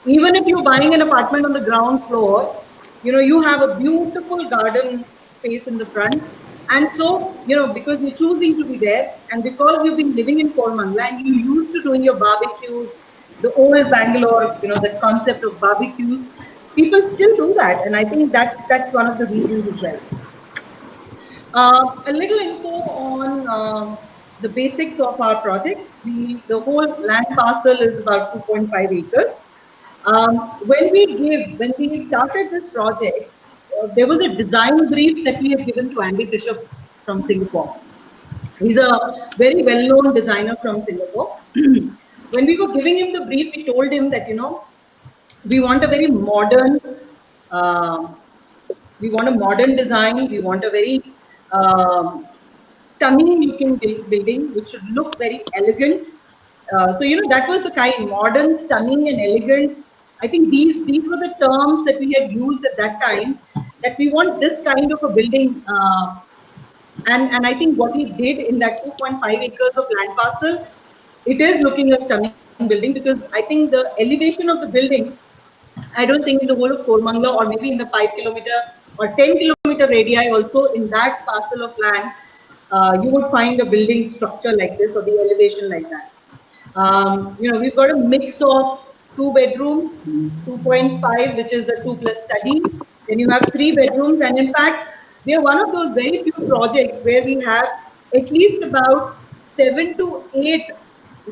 Even if you're buying an apartment on the ground floor, you have a beautiful garden space in the front. And so, because you're choosing to be there, and because you've been living in Kormangla and you used to doing your barbecues, the old Bangalore, the concept of barbecues, people still do that. And I think that's one of the reasons as well. A little info on the basics of our project. The whole land parcel is about 2.5 acres. When we started this project, there was a design brief that we had given to Andy Fisher from Singapore. He's a very well-known designer from Singapore. When we were giving him the brief, we told him that, we want a very modern, design. We want a very stunning looking building, which should look very elegant. So, that was the kind, modern, stunning and elegant. I think these were the terms that we had used at that time, that we want this kind of a building. And I think what we did in that 2.5 acres of land parcel, it is looking a stunning building, because I think the elevation of the building, I don't think in the whole of Kormangla, or maybe in the 5 kilometer or 10 kilometer radii also, in that parcel of land, you would find a building structure like this, or the elevation like that. We've got a mix of 2-bedroom, 2.5, which is a 2+ study. Then you have 3 bedrooms, and in fact, We are one of those very few projects where we have at least about 7 to 8,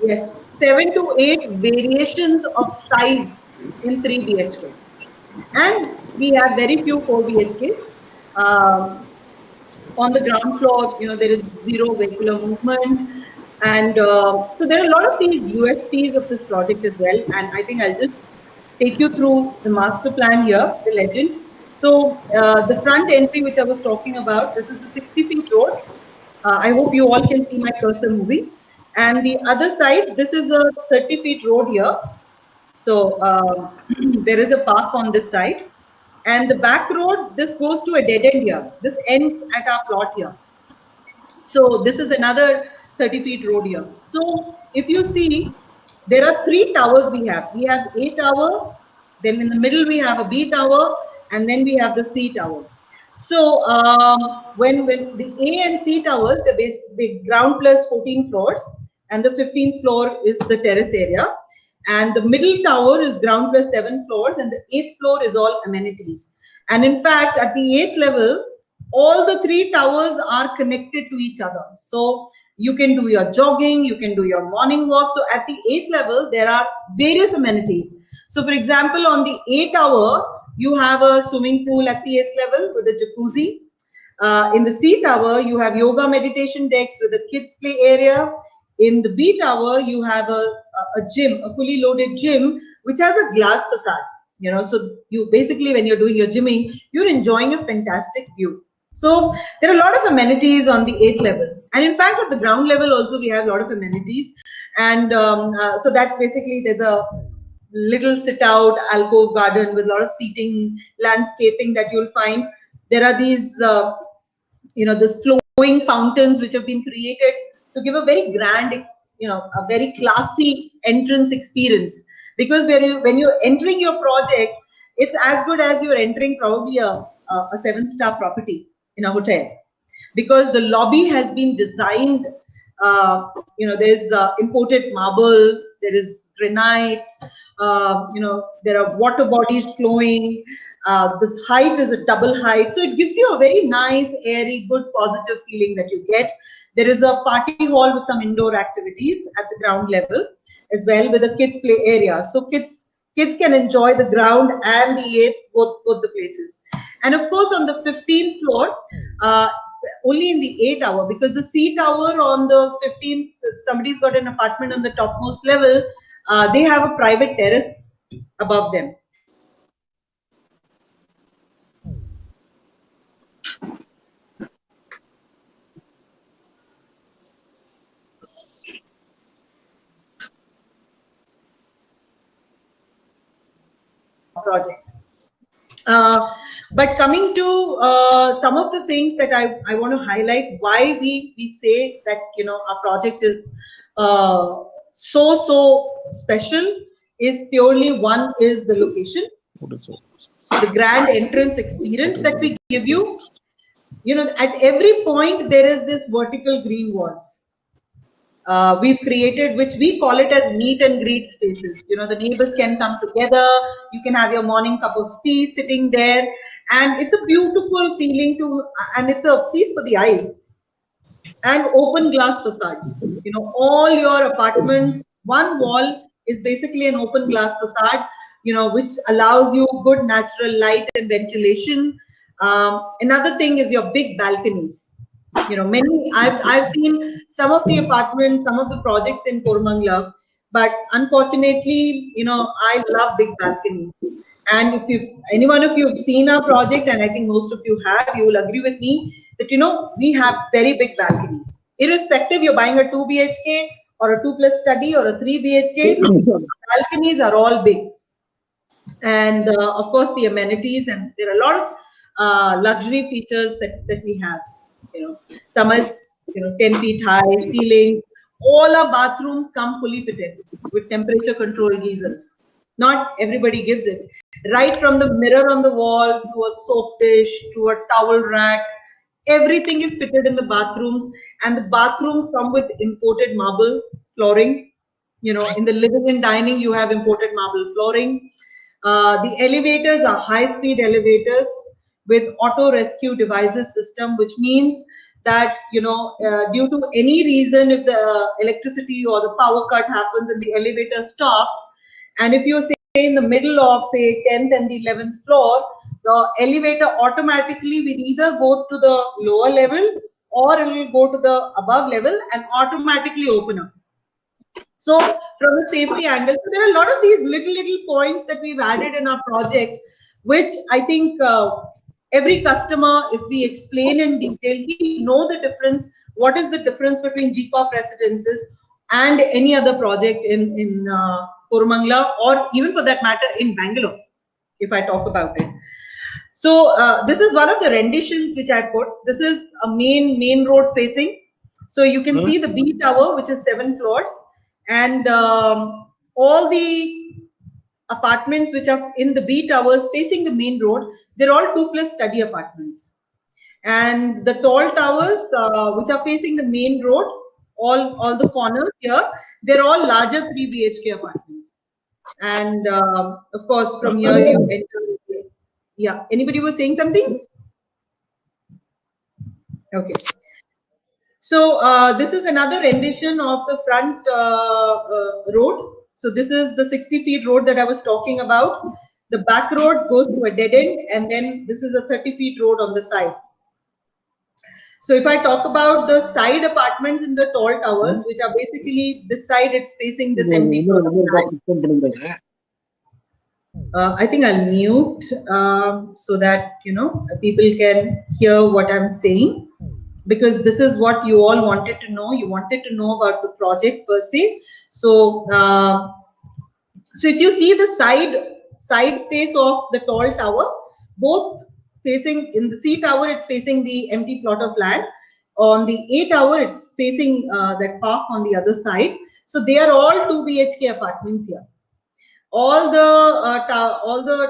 yes, 7 to 8 variations of size in 3 BHK. And we have very few 4 BHKs. On the ground floor, there is zero vehicular movement. And so there are a lot of these USPs of this project as well. And I think I'll just take you through the master plan here, the legend. So the front entry, which I was talking about, this is a 60 feet road. I hope you all can see my cursor moving. And the other side, this is a 30 feet road here. So there is a park on this side. And the back road, this goes to a dead end here. This ends at our plot here. So this is another 30 feet road here. So if you see, there are 3 towers we have. We have A tower, then in the middle we have a B tower, and then we have the C tower. So when the A and C towers, the ground plus 14 floors, and the 15th floor is the terrace area. And the middle tower is ground plus 7 floors, and the 8th floor is all amenities. And in fact, at the 8th level, all the 3 towers are connected to each other. So you can do your jogging, you can do your morning walk. So at the 8th level, there are various amenities. So for example, on the A tower, you have a swimming pool at the 8th level with a jacuzzi. In the C tower, you have yoga meditation decks with a kids play area. In the B tower, you have a gym, a fully loaded gym, which has a glass facade. So you basically, when you're doing your gymming, you're enjoying a fantastic view. So there are a lot of amenities on the 8th level. And in fact, at the ground level also, we have a lot of amenities. And so that's basically, there's a little sit out alcove garden with a lot of seating, landscaping that you'll find. There are these, this flowing fountains which have been created to give a very grand, a very classy entrance experience. Because when you're entering your project, it's as good as you're entering probably a 7-star property in a hotel, because the lobby has been designed. There's imported marble, there is granite, there are water bodies flowing. This height is a double height, so it gives you a very nice, airy, good, positive feeling that you get. There is a party hall with some indoor activities at the ground level as well, with a kids play area. So kids can enjoy the ground and the 8th, both the places. And of course, on the 15th floor, only in the A tower, because the C tower on the 15th, if somebody's got an apartment on the topmost level, they have a private terrace above them. Project. But coming to some of the things that I want to highlight, why we say that our project is so special, is purely, one is the location, the grand entrance experience that we give you. At every point there is this vertical green walls. We've created, which we call it as meet and greet spaces. The neighbors can come together, you can have your morning cup of tea sitting there, and it's a beautiful feeling and it's a feast for the eyes. And open glass facades. All your apartments, one wall is basically an open glass facade, which allows you good natural light and ventilation. Another thing is your big balconies. I've seen some of the apartments, some of the projects in Koramangala, but unfortunately, I love big balconies. And if any one of you have seen our project, and I think most of you have, you will agree with me that we have very big balconies. Irrespective, you're buying a 2 BHK or a 2+ study or a 3 BHK, balconies are all big. And of course, the amenities, and there are a lot of luxury features that we have. Some is 10 feet high, ceilings. All our bathrooms come fully fitted with temperature control geysers. Not everybody gives it. Right from the mirror on the wall to a soap dish to a towel rack, everything is fitted in the bathrooms, and the bathrooms come with imported marble flooring. In the living and dining, you have imported marble flooring. The elevators are high-speed elevators. with auto rescue devices system, which means that, due to any reason, if the electricity or the power cut happens and the elevator stops, and if you say in the middle of, say, 10th and the 11th floor, the elevator automatically will either go to the lower level or it will go to the above level and automatically open up. So from a safety angle, so there are a lot of these little points that we've added in our project, which I think every customer, if we explain in detail, he know the difference. What is the difference between GCOP residences and any other project in Koramangala, or even for that matter in Bangalore, if I talk about it. So this is one of the renditions which I put. This is a main road facing. So you can see the B tower, which is 7 floors, and all the apartments which are in the B towers facing the main road, they're all 2+ study apartments. And the tall towers which are facing the main road, all the corners here, they're all larger 3 BHK apartments. And of course, from here you enter. Yeah, anybody was saying something? Okay. So this is another rendition of the front road. So this is the 60 feet road that I was talking about. The back road goes to a dead end, and then this is a 30 feet road on the side. So if I talk about the side apartments in the tall towers, which are basically this side, it's facing this empty plot of land. I think I'll mute so that people can hear what I'm saying, because this is what you all wanted to know. You wanted to know about the project per se. So, so if you see the side face of the tall tower, both facing, in the C tower, it's facing the empty plot of land. On the A tower, it's facing that park on the other side. So they are all 2 BHK apartments here. All the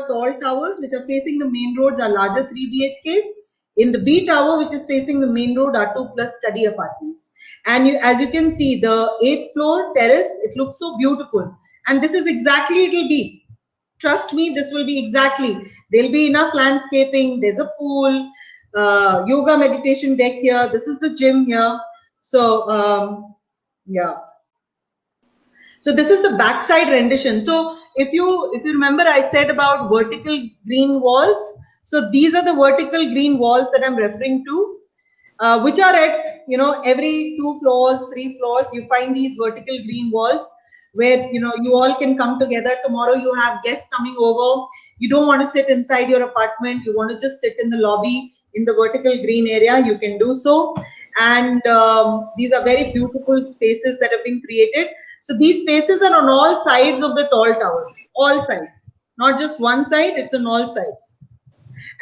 tall towers which are facing the main roads are larger 3 BHKs. In the B tower, which is facing the main road, are 2+ study apartments. And as you can see, the 8th floor terrace, it looks so beautiful. And this is exactly it will be. Trust me, this will be exactly. There'll be enough landscaping. There's a pool, yoga meditation deck here. This is the gym here. So yeah. So this is the backside rendition. So if you remember, I said about vertical green walls. So these are the vertical green walls that I'm referring to, which are at every 2 floors, 3 floors. You find these vertical green walls where you all can come together. Tomorrow you have guests coming over. You don't want to sit inside your apartment. You want to just sit in the lobby in the vertical green area. You can do so. And these are very beautiful spaces that have been created. So these spaces are on all sides of the tall towers, all sides, not just one side, it's on all sides.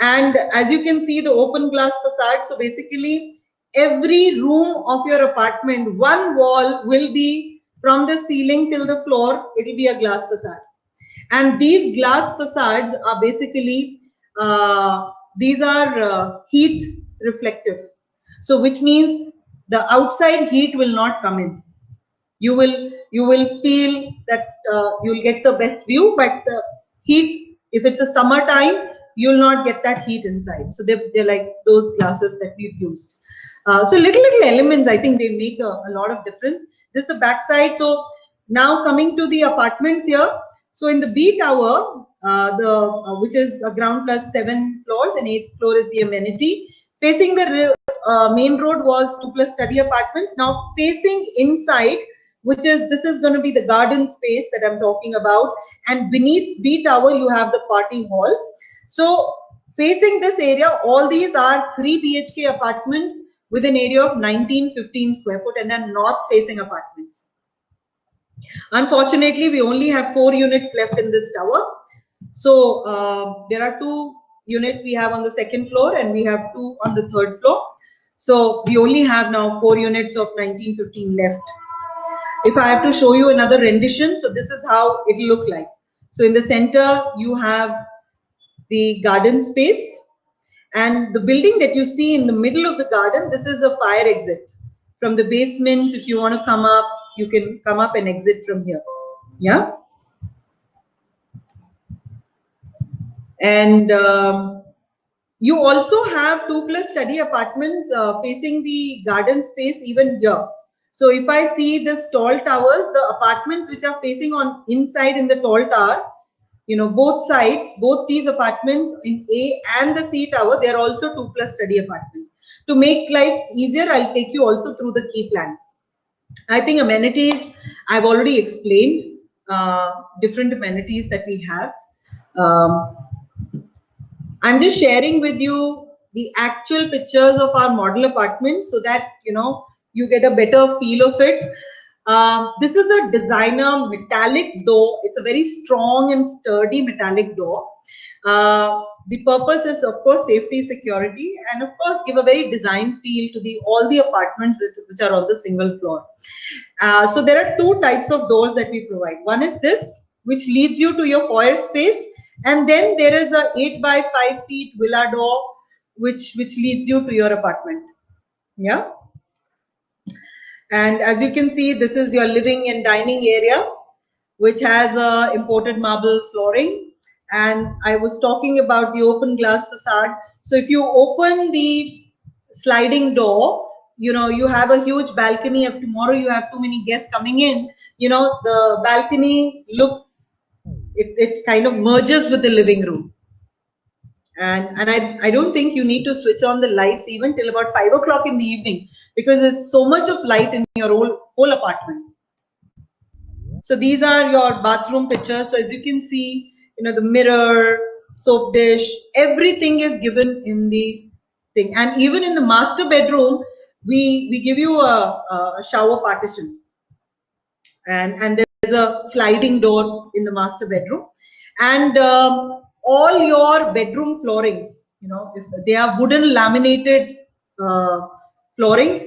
And as you can see, the open glass facade. So basically, every room of your apartment, one wall will be from the ceiling till the floor, it will be a glass facade. And these glass facades are basically, these are heat reflective. So which means the outside heat will not come in. You will feel that you will get the best view, but the heat, if it's a summertime, you'll not get that heat inside. So they're like those glasses that we've used. So little elements, I think they make a lot of difference. This is the backside. So now coming to the apartments here. So in the B tower, which is a ground plus 7 floors, and 8th floor is the amenity. Facing the main road was 2+ study apartments. Now facing inside, this is going to be the garden space that I'm talking about. And beneath B tower, you have the party hall. So facing this area, all these are 3 BHK apartments with an area of 1915 square foot, and then north facing apartments. Unfortunately, we only have 4 units left in this tower. So there are 2 units we have on the 2nd floor, and we have 2 on the 3rd floor. So we only have now 4 units of 1915 left. If I have to show you another rendition, so this is how it will look like. So in the center, you have the garden space, and the building that you see in the middle of the garden, this is a fire exit. From the basement, if you want to come up, you can come up and exit from here. Yeah. And You also have 2+ study apartments facing the garden space even here. So if I see this tall towers, the apartments which are facing on inside in the tall tower, you know, both sides, both these apartments in A and the C tower, they are also 2+ study apartments. To make life easier, I'll take you also through the key plan. I think amenities, I've already explained, different amenities that we have. I'm just sharing with you the actual pictures of our model apartment so that, you know, you get a better feel of it. This is a designer metallic door. It's a very strong and sturdy metallic door. The purpose is, of course, safety, security, and of course, give a very design feel to all the apartments which are on the single floor. So there are 2 types of doors that we provide. One is this, which leads you to your foyer space, and then there is a 8 by 5 feet villa door, which leads you to your apartment. Yeah. And as you can see, this is your living and dining area, which has imported marble flooring. And I was talking about the open glass facade. So if you open the sliding door, you know, you have a huge balcony. If tomorrow you have too many guests coming in, you know, the balcony looks, it kind of merges with the living room. And I don't think you need to switch on the lights even till about 5 o'clock in the evening, because there's so much of light in your whole apartment. So these are your bathroom pictures. So as you can see, you know, the mirror, soap dish, everything is given in the thing. And even in the master bedroom, we give you a shower partition. And there's a sliding door in the master bedroom. And all your bedroom floorings, you know, if they are wooden laminated floorings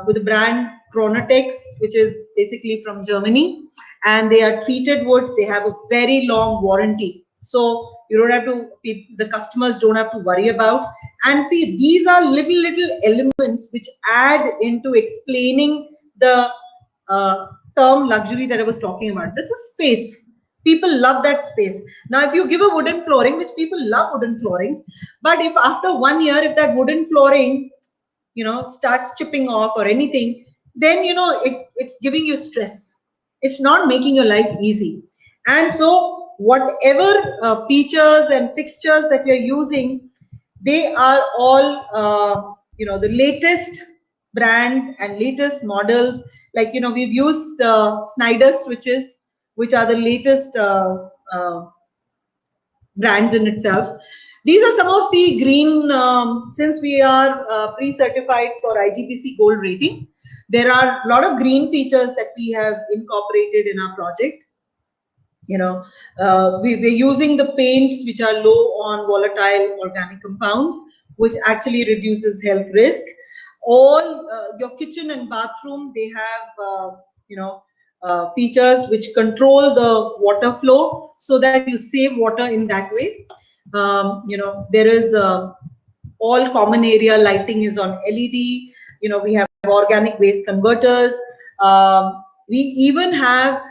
with the brand Chronotex, which is basically from Germany, and they are treated woods. They have a very long warranty, so you don't have to, the customers don't have to worry about. And see, these are little elements which add into explaining the term luxury that I was talking about. This is space. People love that space. Now, if you give a wooden flooring, which people love wooden floorings, but if after 1 year, if that wooden flooring, you know, starts chipping off or anything, then, you know, it's giving you stress. It's not making your life easy. And so whatever features and fixtures that we are using, they are all, you know, the latest brands and latest models. Like, you know, we've used Snyder switches, which are the latest brands in itself. These are some of the green, since we are pre-certified for IGBC gold rating, there are a lot of green features that we have incorporated in our project. You know, we're using the paints which are low on volatile organic compounds, which actually reduces health risk. All your kitchen and bathroom, they have, you know, features which control the water flow so that you save water in that way. You know, there is all common area lighting is on LED. You know, we have organic waste converters. We even have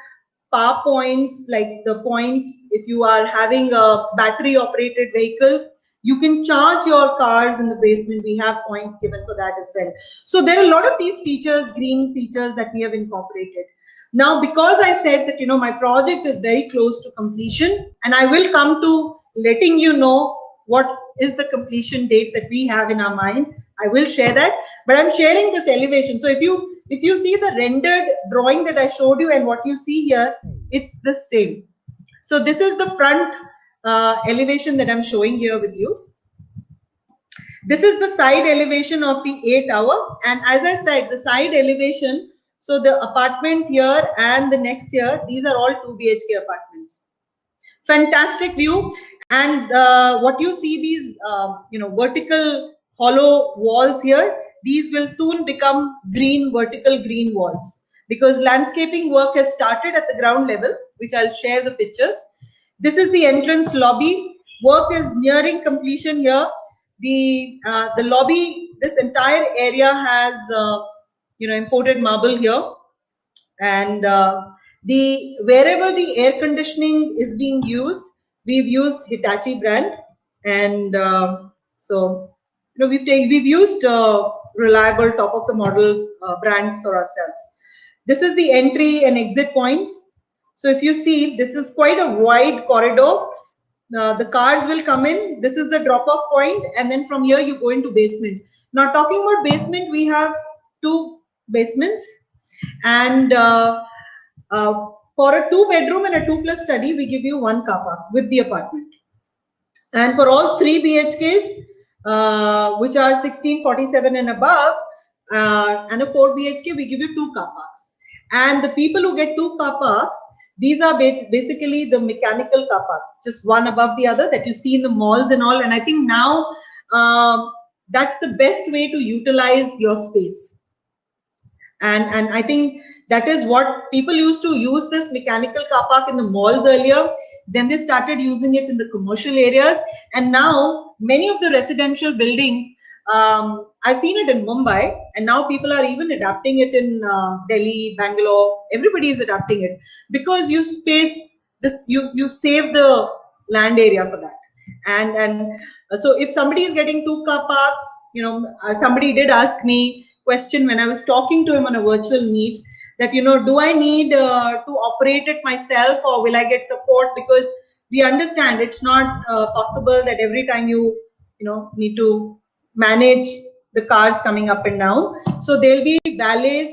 power points, like the points, if you are having a battery operated vehicle, you can charge your cars in the basement. We have points given for that as well. So there are a lot of these features, green features, that we have incorporated. Now, because I said that, you know, my project is very close to completion, and I will come to letting you know what is the completion date that we have in our mind. I will share that, but I'm sharing this elevation. So if you see the rendered drawing that I showed you and what you see here, it's the same. So this is the front elevation that I'm showing here with you. This is the side elevation of the A tower. And as I said, the side elevation, so the apartment here and the next here, these are all 2 BHK apartments. Fantastic view. And what you see, these, you know, vertical hollow walls here, these will soon become green, vertical green walls, because landscaping work has started at the ground level, which I'll share the pictures. This is the entrance lobby. Work is nearing completion here. The lobby, this entire area has, you know, imported marble here. And wherever the air conditioning is being used, we've used Hitachi brand. And So, we've used reliable top of the models brands for ourselves. This is the entry and exit points. So if you see, this is quite a wide corridor. The cars will come in. This is the drop-off point, and then from here you go into basement. Now, talking about basement, we have 2 basements, and for a 2-bedroom and a 2+ study, we give you 1 car park with the apartment. And for all 3 BHKs, which are 1647 and above, and a 4 BHK, we give you 2 car parks. And the people who get 2 car parks, these are basically the mechanical car parks, just one above the other that you see in the malls and all. And I think now that's the best way to utilize your space. And I think that is what people used to use, this mechanical car park in the malls earlier. Then they started using it in the commercial areas. And now many of the residential buildings, I've seen it in Mumbai, and now people are even adapting it in Delhi, Bangalore. Everybody is adapting it because you save the land area for that. And so if somebody is getting 2 car parks, somebody did ask me question when I was talking to him on a virtual meet that, do I need to operate it myself, or will I get support? Because we understand it's not possible that every time you need to manage the cars coming up and down. So there'll be valets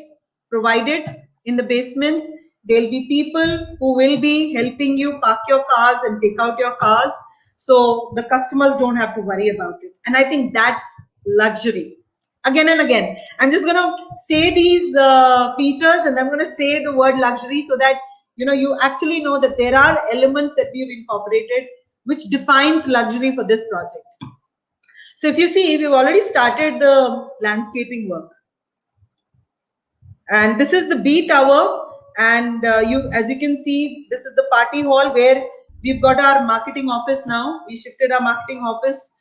provided in the basements. There'll be people who will be helping you park your cars and take out your cars, so the customers don't have to worry about it. And I think that's luxury. Again and again, I'm just going to say these features, and I'm going to say the word luxury so that you actually know that there are elements that we've incorporated which defines luxury for this project. So if you see, we've already started the landscaping work, and this is the B tower. And as you can see, this is the party hall where we've got our marketing office now. We shifted our marketing office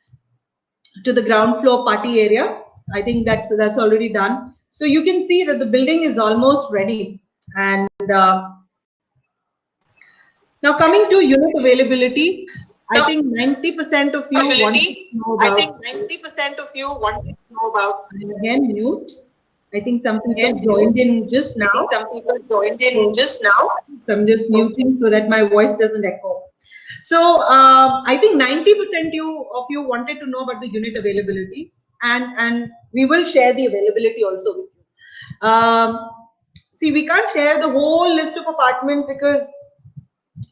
to the ground floor party area. I think that's already done. So you can see that the building is almost ready. And now coming to unit availability, I think 90% of you want to know about. And again, mute. I think some people joined in just now. So I'm just muting so that my voice doesn't echo. So I think 90% of you wanted to know about the unit availability, and we will share the availability also with you. See, we can't share the whole list of apartments because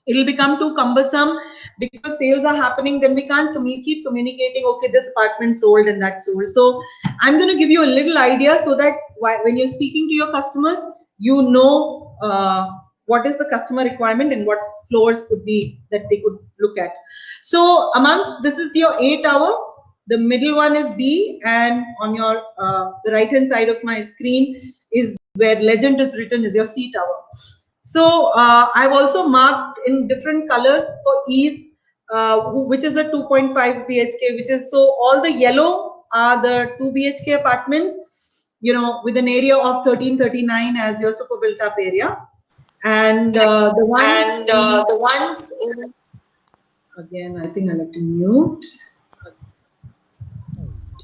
it'll become too cumbersome, because sales are happening. Then we can't keep communicating, okay, this apartment sold and that sold. So I'm going to give you a little idea so that when you're speaking to your customers, you know what is the customer requirement and what floors could be that they could look at. So this is your A tower. The middle one is B, and on your the right hand side of my screen is where legend is written, is your C tower. So I've also marked in different colors for ease, which is a 2.5 BHK, which is, so all the yellow are the 2 BHK apartments, with an area of 1339 as your super built up area. And the ones again, I think I'll have to mute.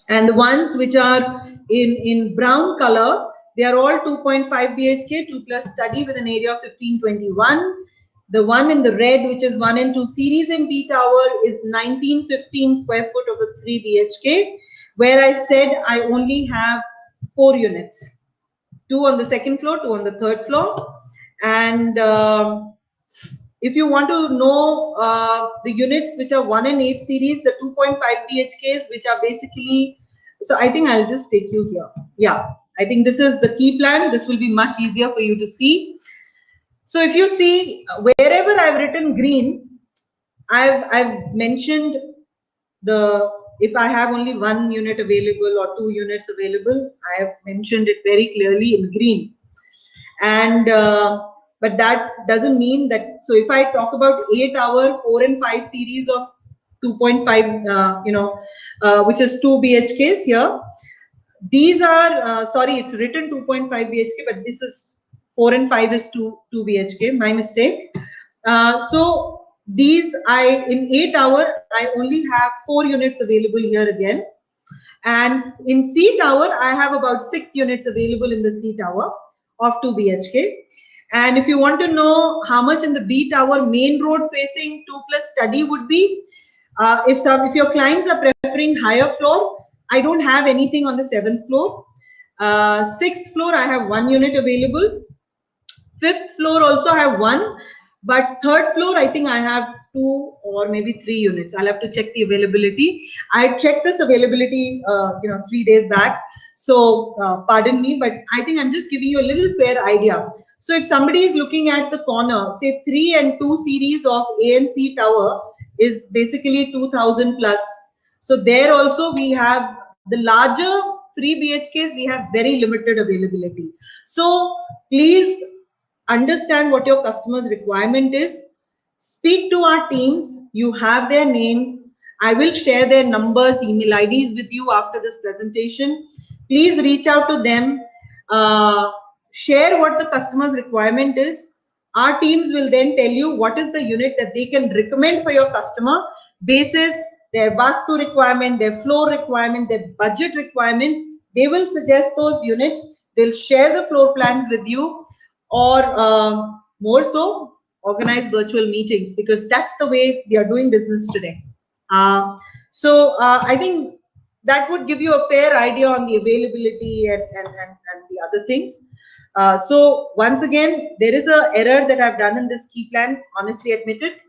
And the ones which are in brown color, they are all 2.5 BHK, 2+ study with an area of 1521. The one in the red, which is 1 and 2 series in B tower, is 1915 square foot of a 3 BHK, where I said I only have 4 units, 2 on the second floor, 2 on the third floor. And if you want to know the units which are 1 and 8 series, the 2.5 BHKs, which are basically, so I think I'll just take you here. Yeah, I think this is the key plan. This will be much easier for you to see. So if you see, wherever I've written green, I've mentioned if I have only 1 unit available or 2 units available, I have mentioned it very clearly in green. And but that doesn't mean that, so if I talk about 8 hour 4 and 5 series of 2.5, which is 2 BHKs here, these are, sorry, it's written 2.5 BHK, but this is 4 and 5 is 2 BHK, my mistake. So these in 8 hours, I only have 4 units available here again. And in C Tower, I have about 6 units available in the C Tower of 2 BHK. And if you want to know how much in the B Tower main road facing 2+ study would be, if your clients are preferring higher floor, I don't have anything on the 7th floor. 6th floor, I have 1 unit available. 5th floor also I have 1, but 3rd floor I think I have 2 or maybe 3 units. I'll have to check the availability. I checked this availability 3 days back, so pardon me, but I think I'm just giving you a little fair idea. So if somebody is looking at the corner, say 3 and 2 series of A and C Tower is basically 2000 plus. So there also we have the larger 3 BHKs, we have very limited availability. So please understand what your customer's requirement is. Speak to our teams. You have their names. I will share their numbers, email IDs with you after this presentation. Please reach out to them. Share what the customer's requirement is. Our teams will then tell you what is the unit that they can recommend for your customer basis their Vastu requirement, their floor requirement, their budget requirement. They will suggest those units. They'll share the floor plans with you, or more so, organize virtual meetings, because that's the way we are doing business today. So I think that would give you a fair idea on the availability and the other things. So once again, there is an error that I've done in this key plan, honestly admit it.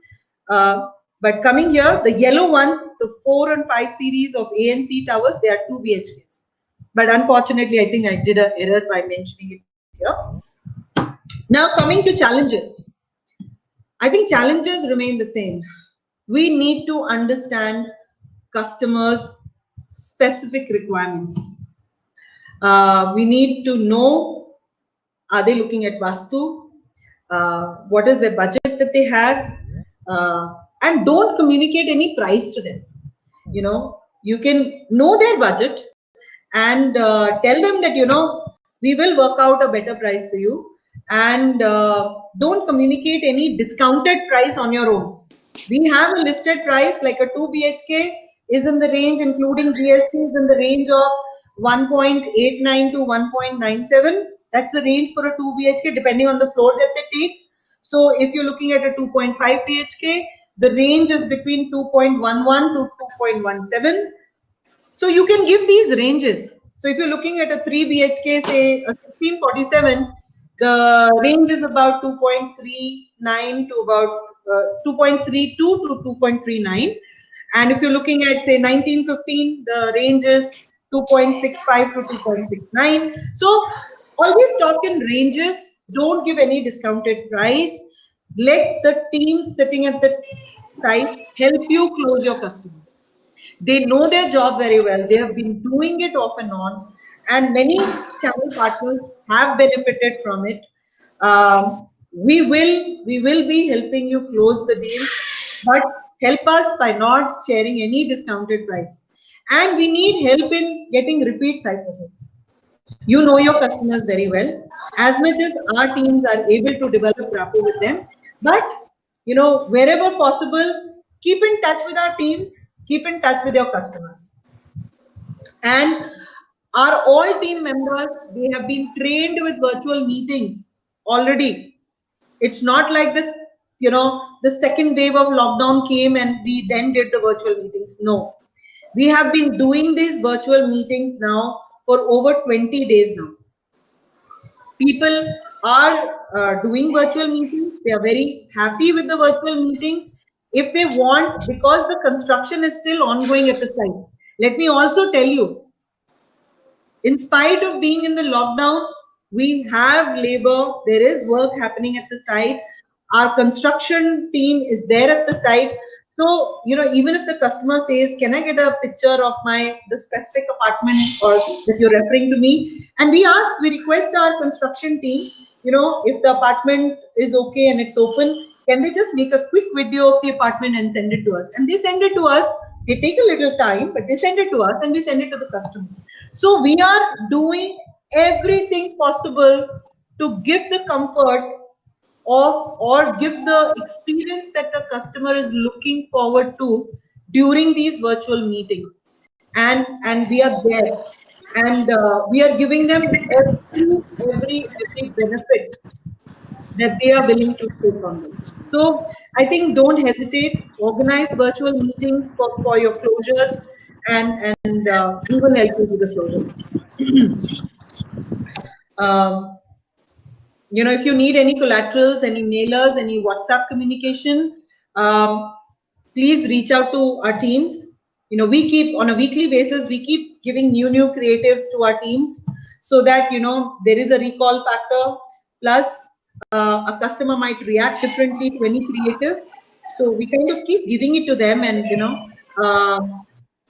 But coming here, the yellow ones, the 4 and 5 series of A and C towers, they are 2 BHKs. But unfortunately, I think I did an error by mentioning it here. Now coming to challenges. I think challenges remain the same. We need to understand customers' specific requirements. We need to know, are they looking at Vastu? What is their budget that they have? And don't communicate any price to them. You know, you can know their budget and tell them that, you know, we will work out a better price for you, and don't communicate any discounted price on your own. We have a listed price, like a 2 BHK is in the range, including GST, is in the range of 1.89 to 1.97. That's the range for a 2 BHK, depending on the floor that they take. So if you're looking at a 2.5 BHK, the range is between 2.11 to 2.17. So you can give these ranges. So if you're looking at a 3 BHK, say a 1647, the range is about 2.39 to about 2.32 to 2.39. And if you're looking at, say, 1915, the range is 2.65 to 2.69. So always talk in ranges. Don't give any discounted price. Let the team sitting at the site help you close your customers. They know their job very well. They have been doing it off and on, and many channel partners have benefited from it. We will be helping you close the deals, but help us by not sharing any discounted price. And we need help in getting repeat site visits. You know your customers very well. As much as our teams are able to develop rapport with them, but you know, wherever possible, keep in touch with our teams, keep in touch with your customers. And our all team members, they have been trained with virtual meetings already. It's not like this, you know, the second wave of lockdown came and we then did the virtual meetings. No, we have been doing these virtual meetings now for over 20 days now. People are doing virtual meetings. They are very happy with the virtual meetings. If they want, because the construction is still ongoing at the site. Let me also tell you, in spite of being in the lockdown, we have labor. There is work happening at the site. Our construction team is there at the site. So, you know, even if the customer says, can I get a picture of the specific apartment or that you're referring to me? And we request our construction team, you know, if the apartment is okay and it's open, can they just make a quick video of the apartment and send it to us? And they send it to us. They take a little time, but they send it to us and we send it to the customer. So we are doing everything possible to give the comfort of or give the experience that the customer is looking forward to during these virtual meetings. And we are there, and we are giving them every benefit that they are willing to take on this. So I think don't hesitate, organize virtual meetings for your closures, and we will help you with the closures. If you need any collaterals, any mailers, any WhatsApp communication, please reach out to our teams. We keep on a weekly basis, we keep giving new creatives to our teams, so that there is a recall factor. Plus, a customer might react differently to any creative, so we kind of keep giving it to them. And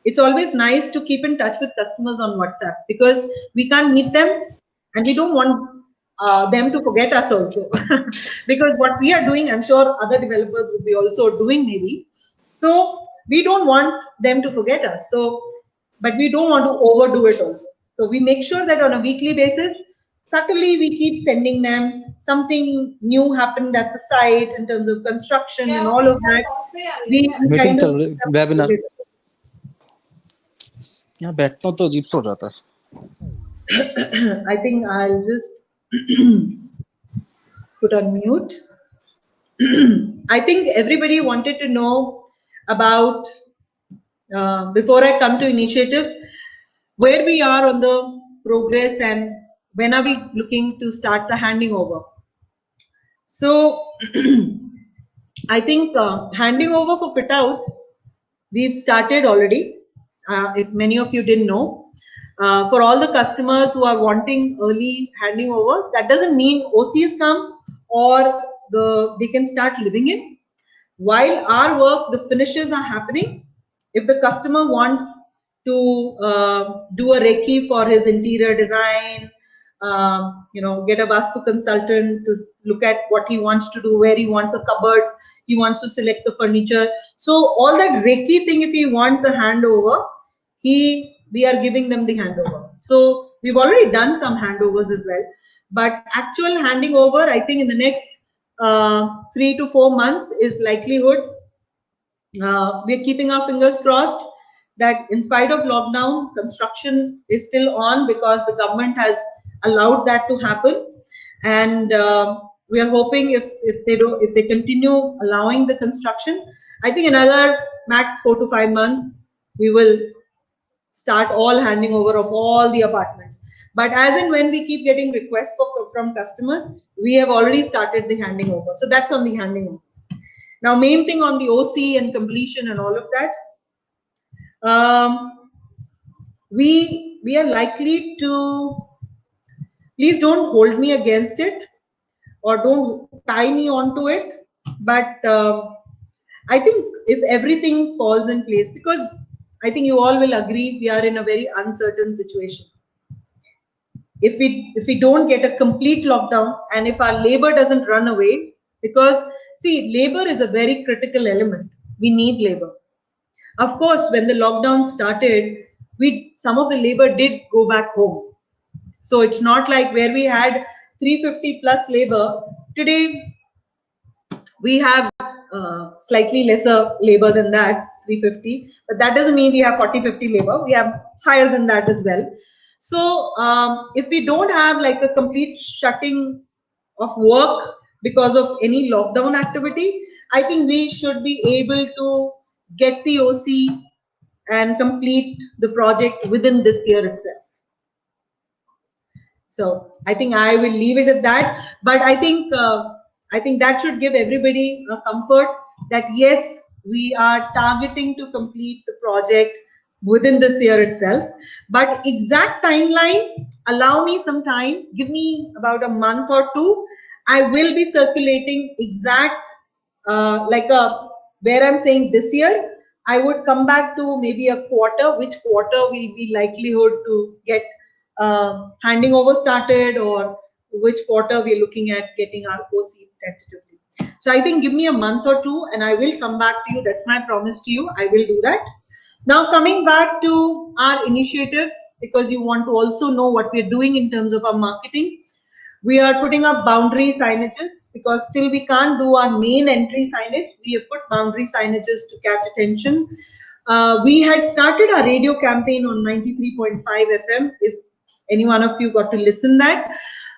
it's always nice to keep in touch with customers on WhatsApp, because we can't meet them, and we don't want them to forget us also. Because what we are doing, I'm sure other developers would be also doing maybe. So we don't want them to forget us. So, but we don't want to overdo it also. So we make sure that on a weekly basis, subtly we keep sending them something new happened at the site in terms of construction and all of that. We meeting kind चल of रही, webinar यहाँ बैठना तो अजीब सा हो जाता है. I think I'll just put on mute. I think everybody wanted to know about, before I come to initiatives, where we are on the progress and when are we looking to start the handing over. So I think handing over for fit outs, we've started already. If many of you didn't know, for all the customers who are wanting early handing over, that doesn't mean OCs come or they can start living in. While our work, the finishes are happening, if the customer wants to do a recce for his interior design, get a Vastu consultant to look at what he wants to do, where he wants the cupboards, he wants to select the furniture. So all that recce thing, if he wants a handover, we are giving them the handover. So we've already done some handovers as well, but actual handing over, I think in the next 3 to 4 months is likelihood. We're keeping our fingers crossed that in spite of lockdown, construction is still on because the government has allowed that to happen. And we are hoping if they continue allowing the construction, I think another max 4 to 5 months, we will start all handing over of all the apartments. But as and when we keep getting requests from customers, we have already started the handing over. So that's on the handing over. Now, main thing on the OC and completion and all of that, we are likely to, please don't hold me against it or don't tie me onto it. But I think if everything falls in place, because I think you all will agree we are in a very uncertain situation. If we don't get a complete lockdown and if our labor doesn't run away, because see, labor is a very critical element. We need labor. Of course, when the lockdown started, some of the labor did go back home. So it's not like where we had 350 plus labor. Today, we have slightly lesser labor than that, 350, but that doesn't mean we have 40-50 labor. We have higher than that as well. So if we don't have like a complete shutting of work because of any lockdown activity, I think we should be able to get the OC and complete the project within this year itself. So I think I will leave it at that. But I think that should give everybody a comfort that yes, we are targeting to complete the project within this year itself. But exact timeline, allow me some time, give me about a month or two. I will be circulating exact, where I'm saying this year, I would come back to maybe a quarter, which quarter will be likelihood to get handing over started, or which quarter we're looking at getting our OC tentatively. So I think give me a month or two and I will come back to you. That's my promise to you. I will do that. Now coming back to our initiatives, because you want to also know what we're doing in terms of our marketing. We are putting up boundary signages because still we can't do our main entry signage. We have put boundary signages to catch attention. We had started our radio campaign on 93.5 FM, if any one of you got to listen that.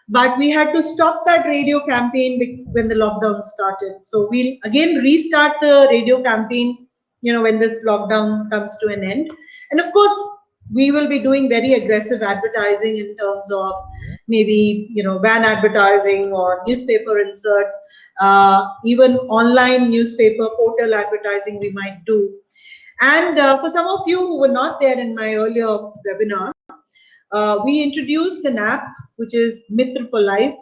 But we had to stop that radio campaign when the lockdown started. So we'll again restart the radio campaign, when this lockdown comes to an end. And of course, we will be doing very aggressive advertising in terms of maybe, van advertising or newspaper inserts, even online newspaper portal advertising we might do. And for some of you who were not there in my earlier webinar, we introduced an app which is Mitra for Life,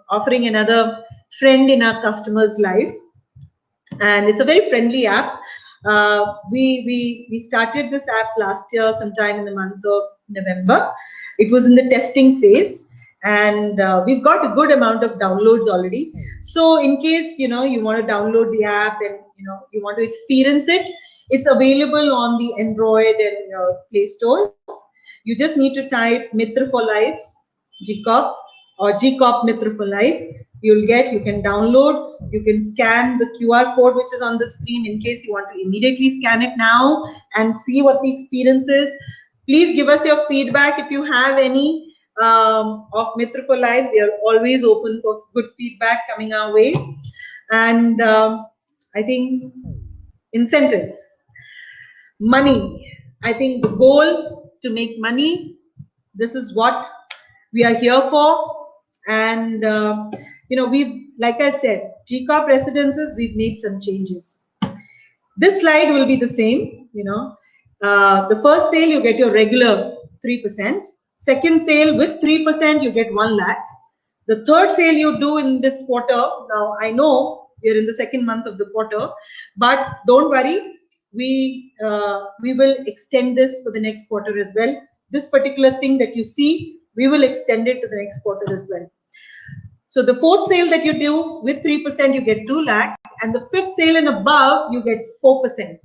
offering another friend in our customer's life. And it's a very friendly app. We started this app last year, sometime in the month of November. It was in the testing phase, and we've got a good amount of downloads already. So in case, you want to download the app and, you want to experience it, it's available on the Android and Play stores. You just need to type Mitra for Life, GCOP, or GCOP Mitra for Life. You can download, you can scan the QR code which is on the screen in case you want to immediately scan it now and see what the experience is. Please give us your feedback if you have any of Mitra for Life. We are always open for good feedback coming our way. And I think incentive, money. I think the goal to make money, this is what we are here for. And we've, like I said, GCOP residences, we've made some changes. This slide will be the same. The first sale, you get your regular 3%. Second sale with 3%, you get 1 lakh. The third sale you do in this quarter, now I know we're in the second month of the quarter, but don't worry, we will extend this for the next quarter as well. This particular thing that you see, we will extend it to the next quarter as well. So the fourth sale that you do with 3%, you get 2 lakhs, and the fifth sale and above, you get 4%,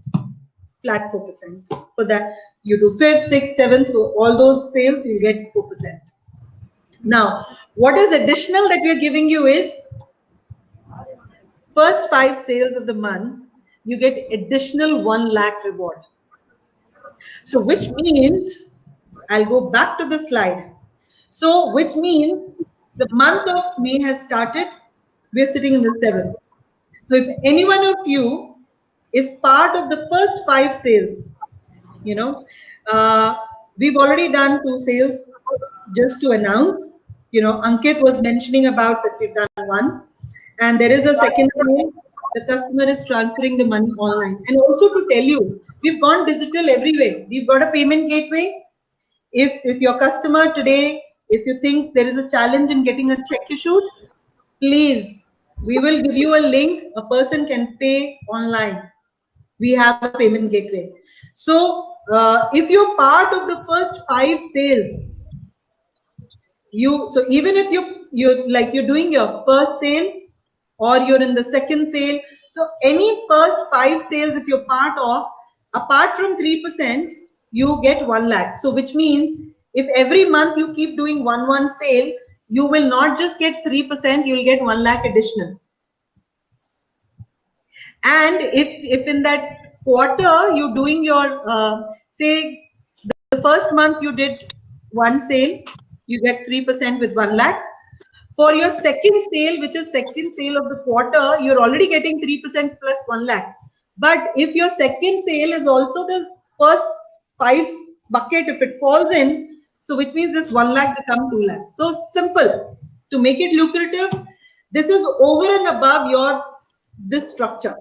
flat 4%. For that, you do fifth, sixth, seventh, so all those sales, you get 4%. Now, what is additional that we are giving you is, first 5 sales of the month, you get additional 1 lakh reward. So which means, I'll go back to the slide. So which means the month of May has started, we're sitting in the 7th. So if any one of you is part of the first 5 sales, we've already done 2 sales just to announce. Ankit was mentioning about that we've done 1, and there is a second sale. The customer is transferring the money online. And also to tell you, we've gone digital everywhere. We've got a payment gateway. If your customer today, if you think there is a challenge in getting a check issued, please, we will give you a link. A person can pay online. We have a payment gateway. So if you're part of the first 5 sales, so even if you're doing your first sale or you're in the second sale, so any first 5 sales if you're part of, apart from 3%, you get 1 lakh. So which means if every month you keep doing 1 sale, you will not just get 3%, you'll get 1 lakh additional. And if in that quarter you're doing your, say the first month you did 1 sale, you get 3% with 1 lakh. For your second sale, which is second sale of the quarter, you're already getting 3% plus 1 lakh. But if your second sale is also the first 5 bucket, if it falls in, so which means this 1 lakh become 2 lakhs. So simple. To make it lucrative, this is over and above this structure.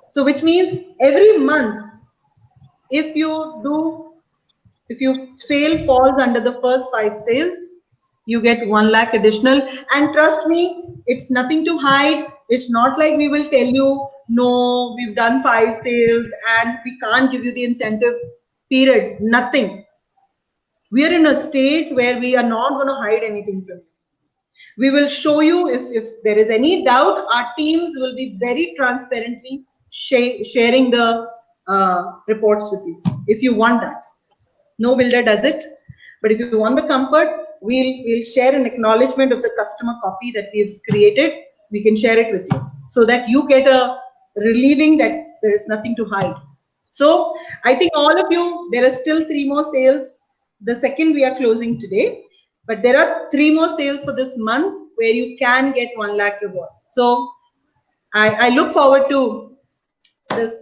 So which means every month, if your sale falls under the first 5 sales, you get 1 lakh additional. And trust me, it's nothing to hide. It's not like we will tell you, no, we've done 5 sales and we can't give you the incentive period. Nothing. We are in a stage where we are not going to hide anything from you. We will show you if there is any doubt. Our teams will be very transparently sharing the reports with you if you want that. No builder does it. But if you want the comfort, we'll share an acknowledgement of the customer copy that we've created. We can share it with you so that you get a relieving that there is nothing to hide. So I think all of you, there are still 3 more sales. The second we are closing today, but there are 3 more sales for this month where you can get 1 lakh reward. So I look forward to this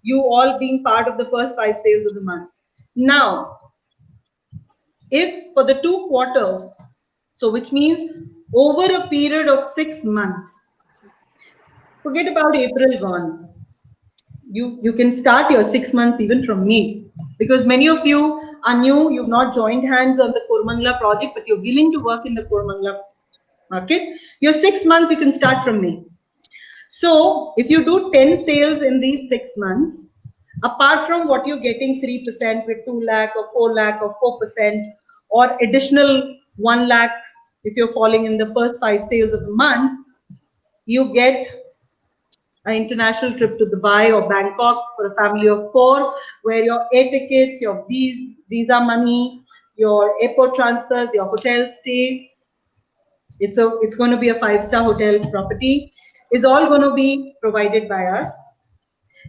you all being part of the first 5 sales of the month. Now, if for the 2 quarters, so which means over a period of 6 months, forget about April gone. You can start your 6 months even from me, because many of you are new, you've not joined hands on the Koramangala project, but you're willing to work in the Koramangala market. Your 6 months you can start from me. So if you do 10 sales in these 6 months, apart from what you're getting 3% with 2 lakh or 4 lakh or 4% or additional 1 lakh if you're falling in the first 5 sales of the month, you get an international trip to Dubai or Bangkok for a family of 4, where your air tickets, your visa money, your airport transfers, your hotel stay, it's going to be a 5-star hotel property, is all going to be provided by us.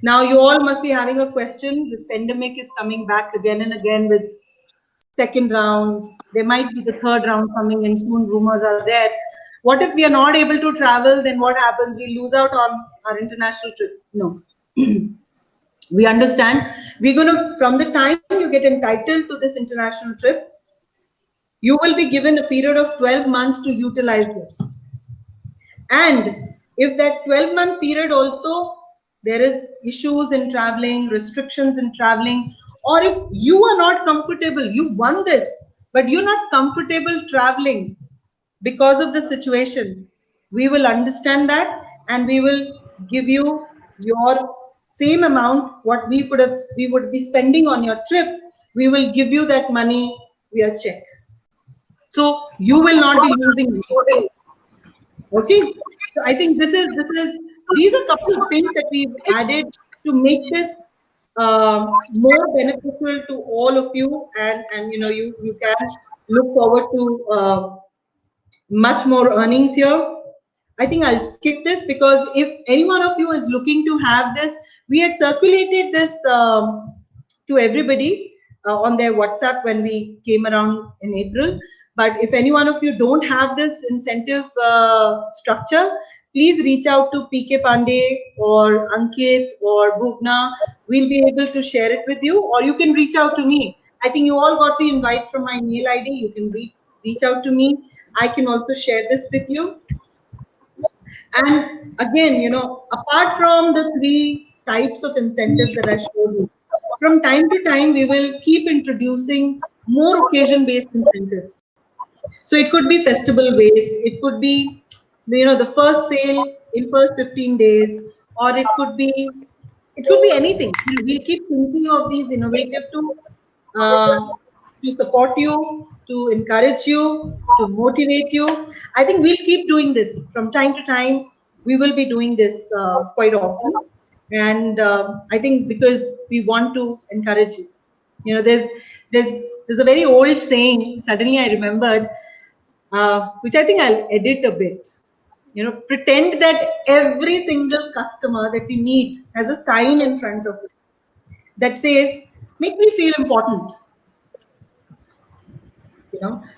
Now you all must be having a question. This pandemic is coming back again and again with second round. There might be the third round coming in soon. Rumors are there. What if we are not able to travel? Then what happens? We lose out on our international trip. No. We understand. We're going to, from the time you get entitled to this international trip, you will be given a period of 12 months to utilize this. And if that 12-month period also, there is issues in traveling, restrictions in traveling, or if you are not comfortable, you won this, but you're not comfortable traveling because of the situation, we will understand that and we will give you your same amount what we would be spending on your trip. We will give you that money via check. So you will not be losing anything. Okay. So I think these are a couple of things that we've added to make this more beneficial to all of you, and you can look forward to much more earnings here. I think I'll skip this because if any one of you is looking to have this, we had circulated this to everybody on their WhatsApp when we came around in April. But if any one of you don't have this incentive structure, please reach out to PK Pandey or Ankit or Bhuvna. We'll be able to share it with you, or you can reach out to me. I think you all got the invite from my mail ID. You can reach out to me. I can also share this with you. And again, apart from the 3 types of incentives that I showed you, from time to time, we will keep introducing more occasion-based incentives. So it could be festival-based, it could be, the first sale in first 15 days, or it could be anything. We'll keep thinking of these innovative to support you, to encourage you, to motivate you. I think we'll keep doing this from time to time. We will be doing this quite often, and I think because we want to encourage you. There's a very old saying. Suddenly I remembered, which I think I'll edit a bit. Pretend that every single customer that we meet has a sign in front of it that says, "Make me feel important."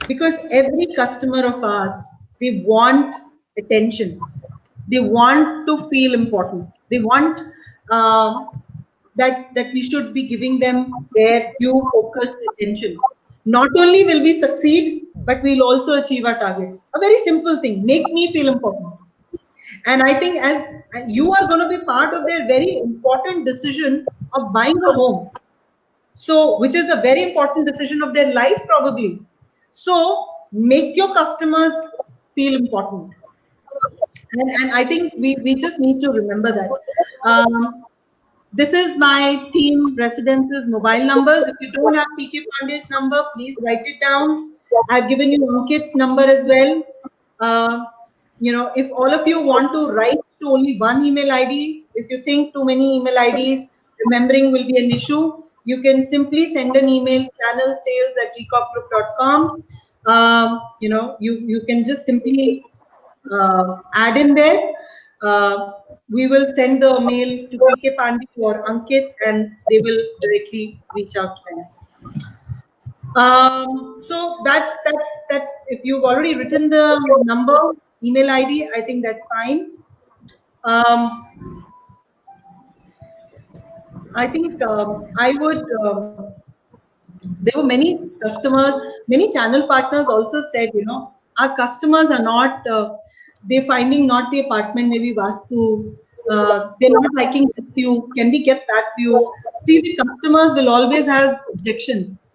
Because every customer of ours, they want attention. They want to feel important. They want that we should be giving them their due focused attention. Not only will we succeed, but we'll also achieve our target. A very simple thing, make me feel important. And I think as you are going to be part of their very important decision of buying a home. So, which is a very important decision of their life probably. So make your customers feel important. And I think we just need to remember that. This is my team residences mobile numbers. If you don't have PK Pandey's number, please write it down. I've given you Ankit's number as well. If all of you want to write to only one email ID, if you think too many email IDs, remembering will be an issue, you can simply send an email, channelsales@gcorpgroup.com. you can just simply add in there. We will send the mail to PK Pandey or Ankit, and they will directly reach out to them. So that's if you've already written the number, email ID, I think that's fine. I think I would. There were many customers, many channel partners also said, our customers are not. They're finding not the apartment, maybe Vastu. They're not liking this view. Can we get that view? See, the customers will always have objections.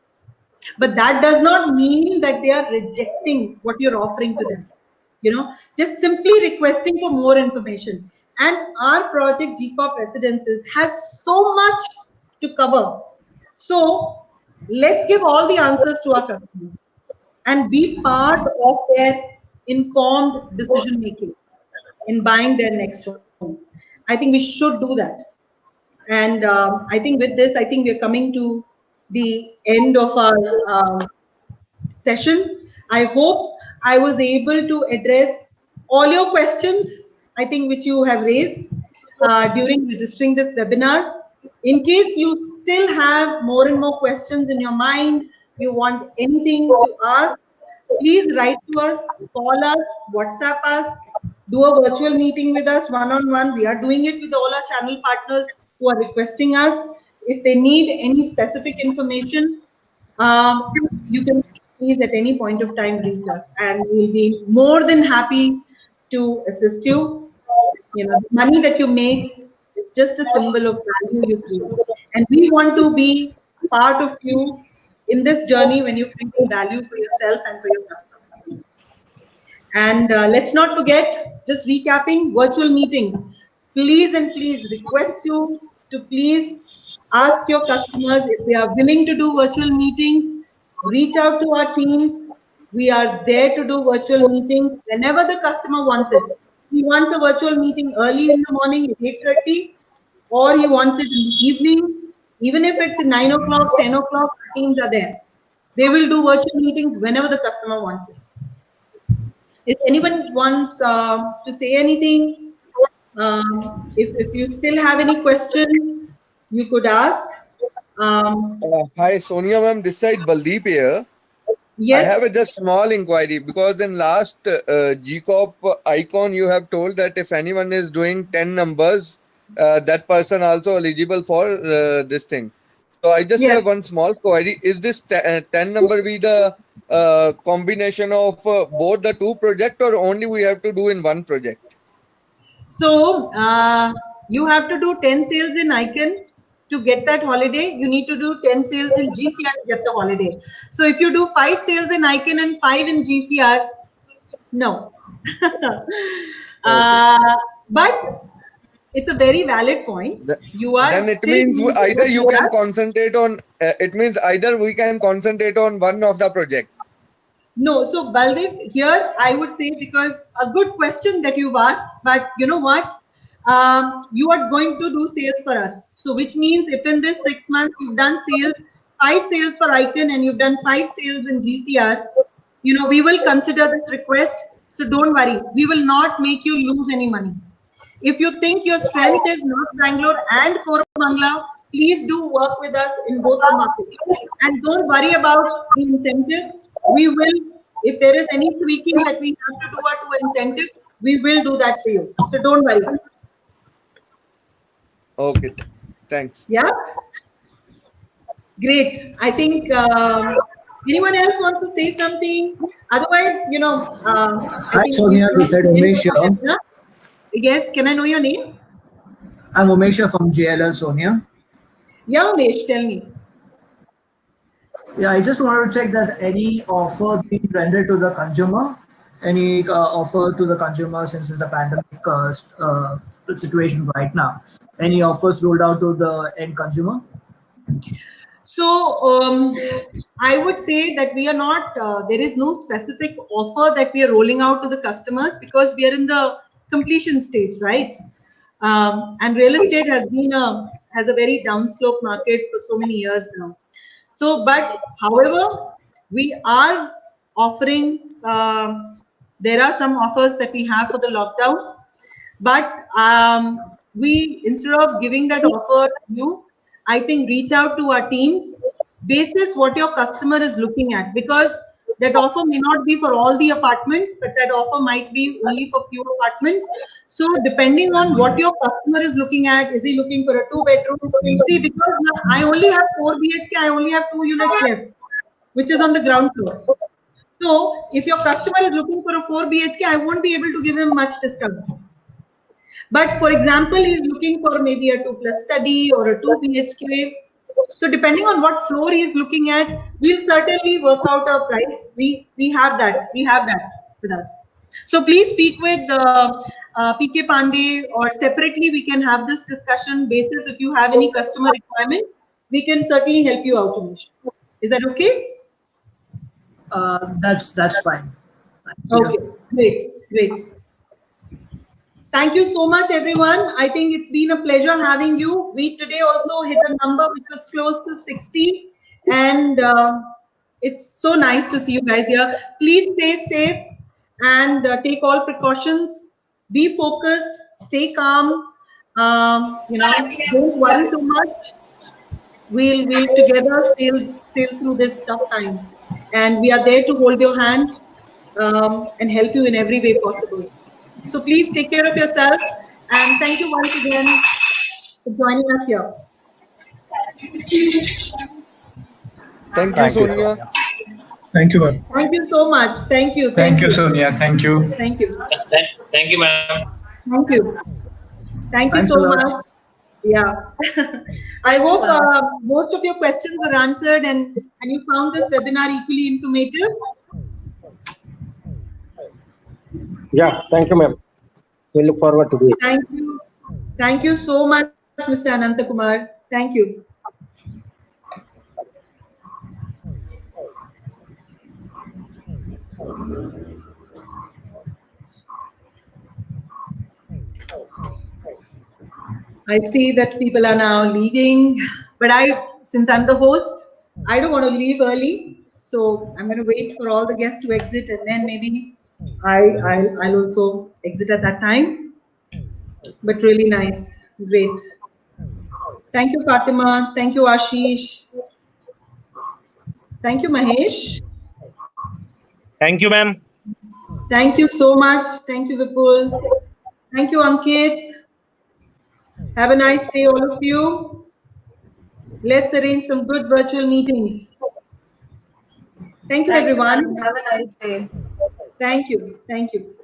But that does not mean that they are rejecting what you're offering to them. Just simply requesting for more information. And our project GCOP Residences has so much to cover. So let's give all the answers to our customers and be part of their informed decision making in buying their next home. I think we should do that. And I think with this, I think we're coming to the end of our session. I hope I was able to address all your questions, I think, which you have raised during registering this webinar. In case you still have more and more questions in your mind, you want anything to ask, please write to us, call us, WhatsApp us, do a virtual meeting with us one-on-one. We are doing it with all our channel partners who are requesting us. If they need any specific information, you can please at any point of time reach us, and we'll be more than happy to assist you. The money that you make is just a symbol of value you create, and we want to be part of you in this journey when you're creating value for yourself and for your customers. And let's not forget, just recapping, virtual meetings. Please and please request you to please ask your customers if they are willing to do virtual meetings. Reach out to our teams. We are there to do virtual meetings whenever the customer wants it. He wants a virtual meeting early in the morning at 8:30, or he wants it in the evening. Even if it's 9 o'clock, 10 o'clock, teams are there. They will do virtual meetings whenever the customer wants it. If anyone wants to say anything, if you still have any question, you could ask. Hi, Sonia ma'am, this side Baldeep here. Yes. I have a just small inquiry because in last GCOP icon, you have told that if anyone is doing 10 numbers, that person also eligible for this thing. So I just have one small query. Is this 10 number be the combination of both the two projects, or only we have to do in one project? So you have to do 10 sales in Icon to get that holiday. You need to do 10 sales in GCR to get the holiday. So if you do 5 sales in Icon and 5 in GCR, no. But it's a very valid point. You are then it means either you can concentrate on. It means either we can concentrate on one of the project. No, so Baldev, here I would say, because a good question that you've asked, but you know what? You are going to do sales for us. So which means if in this 6 months you've done sales, 5 sales for Icon and you've done 5 sales in GCR, we will consider this request. So don't worry, we will not make you lose any money. If you think your strength is North Bangalore and Koramangala, please do work with us in both the markets. And don't worry about the incentive. We will, if there is any tweaking that we have to do to incentive, we will do that for you. So don't worry. Okay, thanks. Yeah. Great. I think anyone else wants to say something? Otherwise, Hi, Sonia. This is Umesh here. Yes. Can I know your name? I'm Umesh from JLL, Sonia. Yeah, Umesh, tell me. Yeah, I just wanted to check, does any offer being rendered to the consumer? Any offer to the consumer since it's a pandemic situation right now? Any offers rolled out to the end consumer? So I would say that we are not, there is no specific offer that we are rolling out to the customers because we are in the completion stage, right? And real estate has been has a very downslope market for so many years now. So, but however, we are offering. There are some offers that we have for the lockdown, but we, instead of giving that offer to you, I think reach out to our teams, basis what your customer is looking at, because that offer may not be for all the apartments, but that offer might be only for few apartments. So depending on what your customer is looking at, is he looking for a 2-bedroom? See, because I only have 4 BHK, I only have 2 units left, which is on the ground floor. So if your customer is looking for a 4 BHK, I won't be able to give him much discount. But for example, he's looking for maybe a 2+ study or a 2 BHK. So depending on what floor he is looking at, we'll certainly work out a price. We have that with us. So please speak with PK Pandey, or separately we can have this discussion basis. If you have any customer requirement, we can certainly help you out, Umesh. Is that okay? That's fine. Okay, great. Thank you so much, everyone. I think it's been a pleasure having you. We today also hit a number which was close to 60, and it's so nice to see you guys here. Please stay safe and take all precautions. Be focused, stay calm. Don't worry too much. We'll together sail through this tough time, and we are there to hold your hand and help you in every way possible. So please take care of yourselves, and thank you once again for joining us here. Thank you, Sonia. Thank you, ma'am. Thank you so much. Thank you. Thank you, Sonia. Thank you. Thank you. Thank you, ma'am. Thank you. Thank you Thanks so a lot. much. Yeah. I hope most of your questions were answered, and you found this webinar equally informative. Yeah, thank you, ma'am. We look forward to it. Thank you. Thank you so much, Mr. Anantakumar. Thank you. I see that people are now leaving, but since I'm the host, I don't want to leave early. So I'm going to wait for all the guests to exit, and then maybe I'll also exit at that time. But really nice. Great. Thank you, Fatima. Thank you, Ashish. Thank you, Mahesh. Thank you, ma'am. Thank you so much. Thank you, Vipul. Thank you, Ankit. Have a nice day, all of you. Let's arrange some good virtual meetings. Thank you, everyone. Have a nice day. Thank you. Thank you.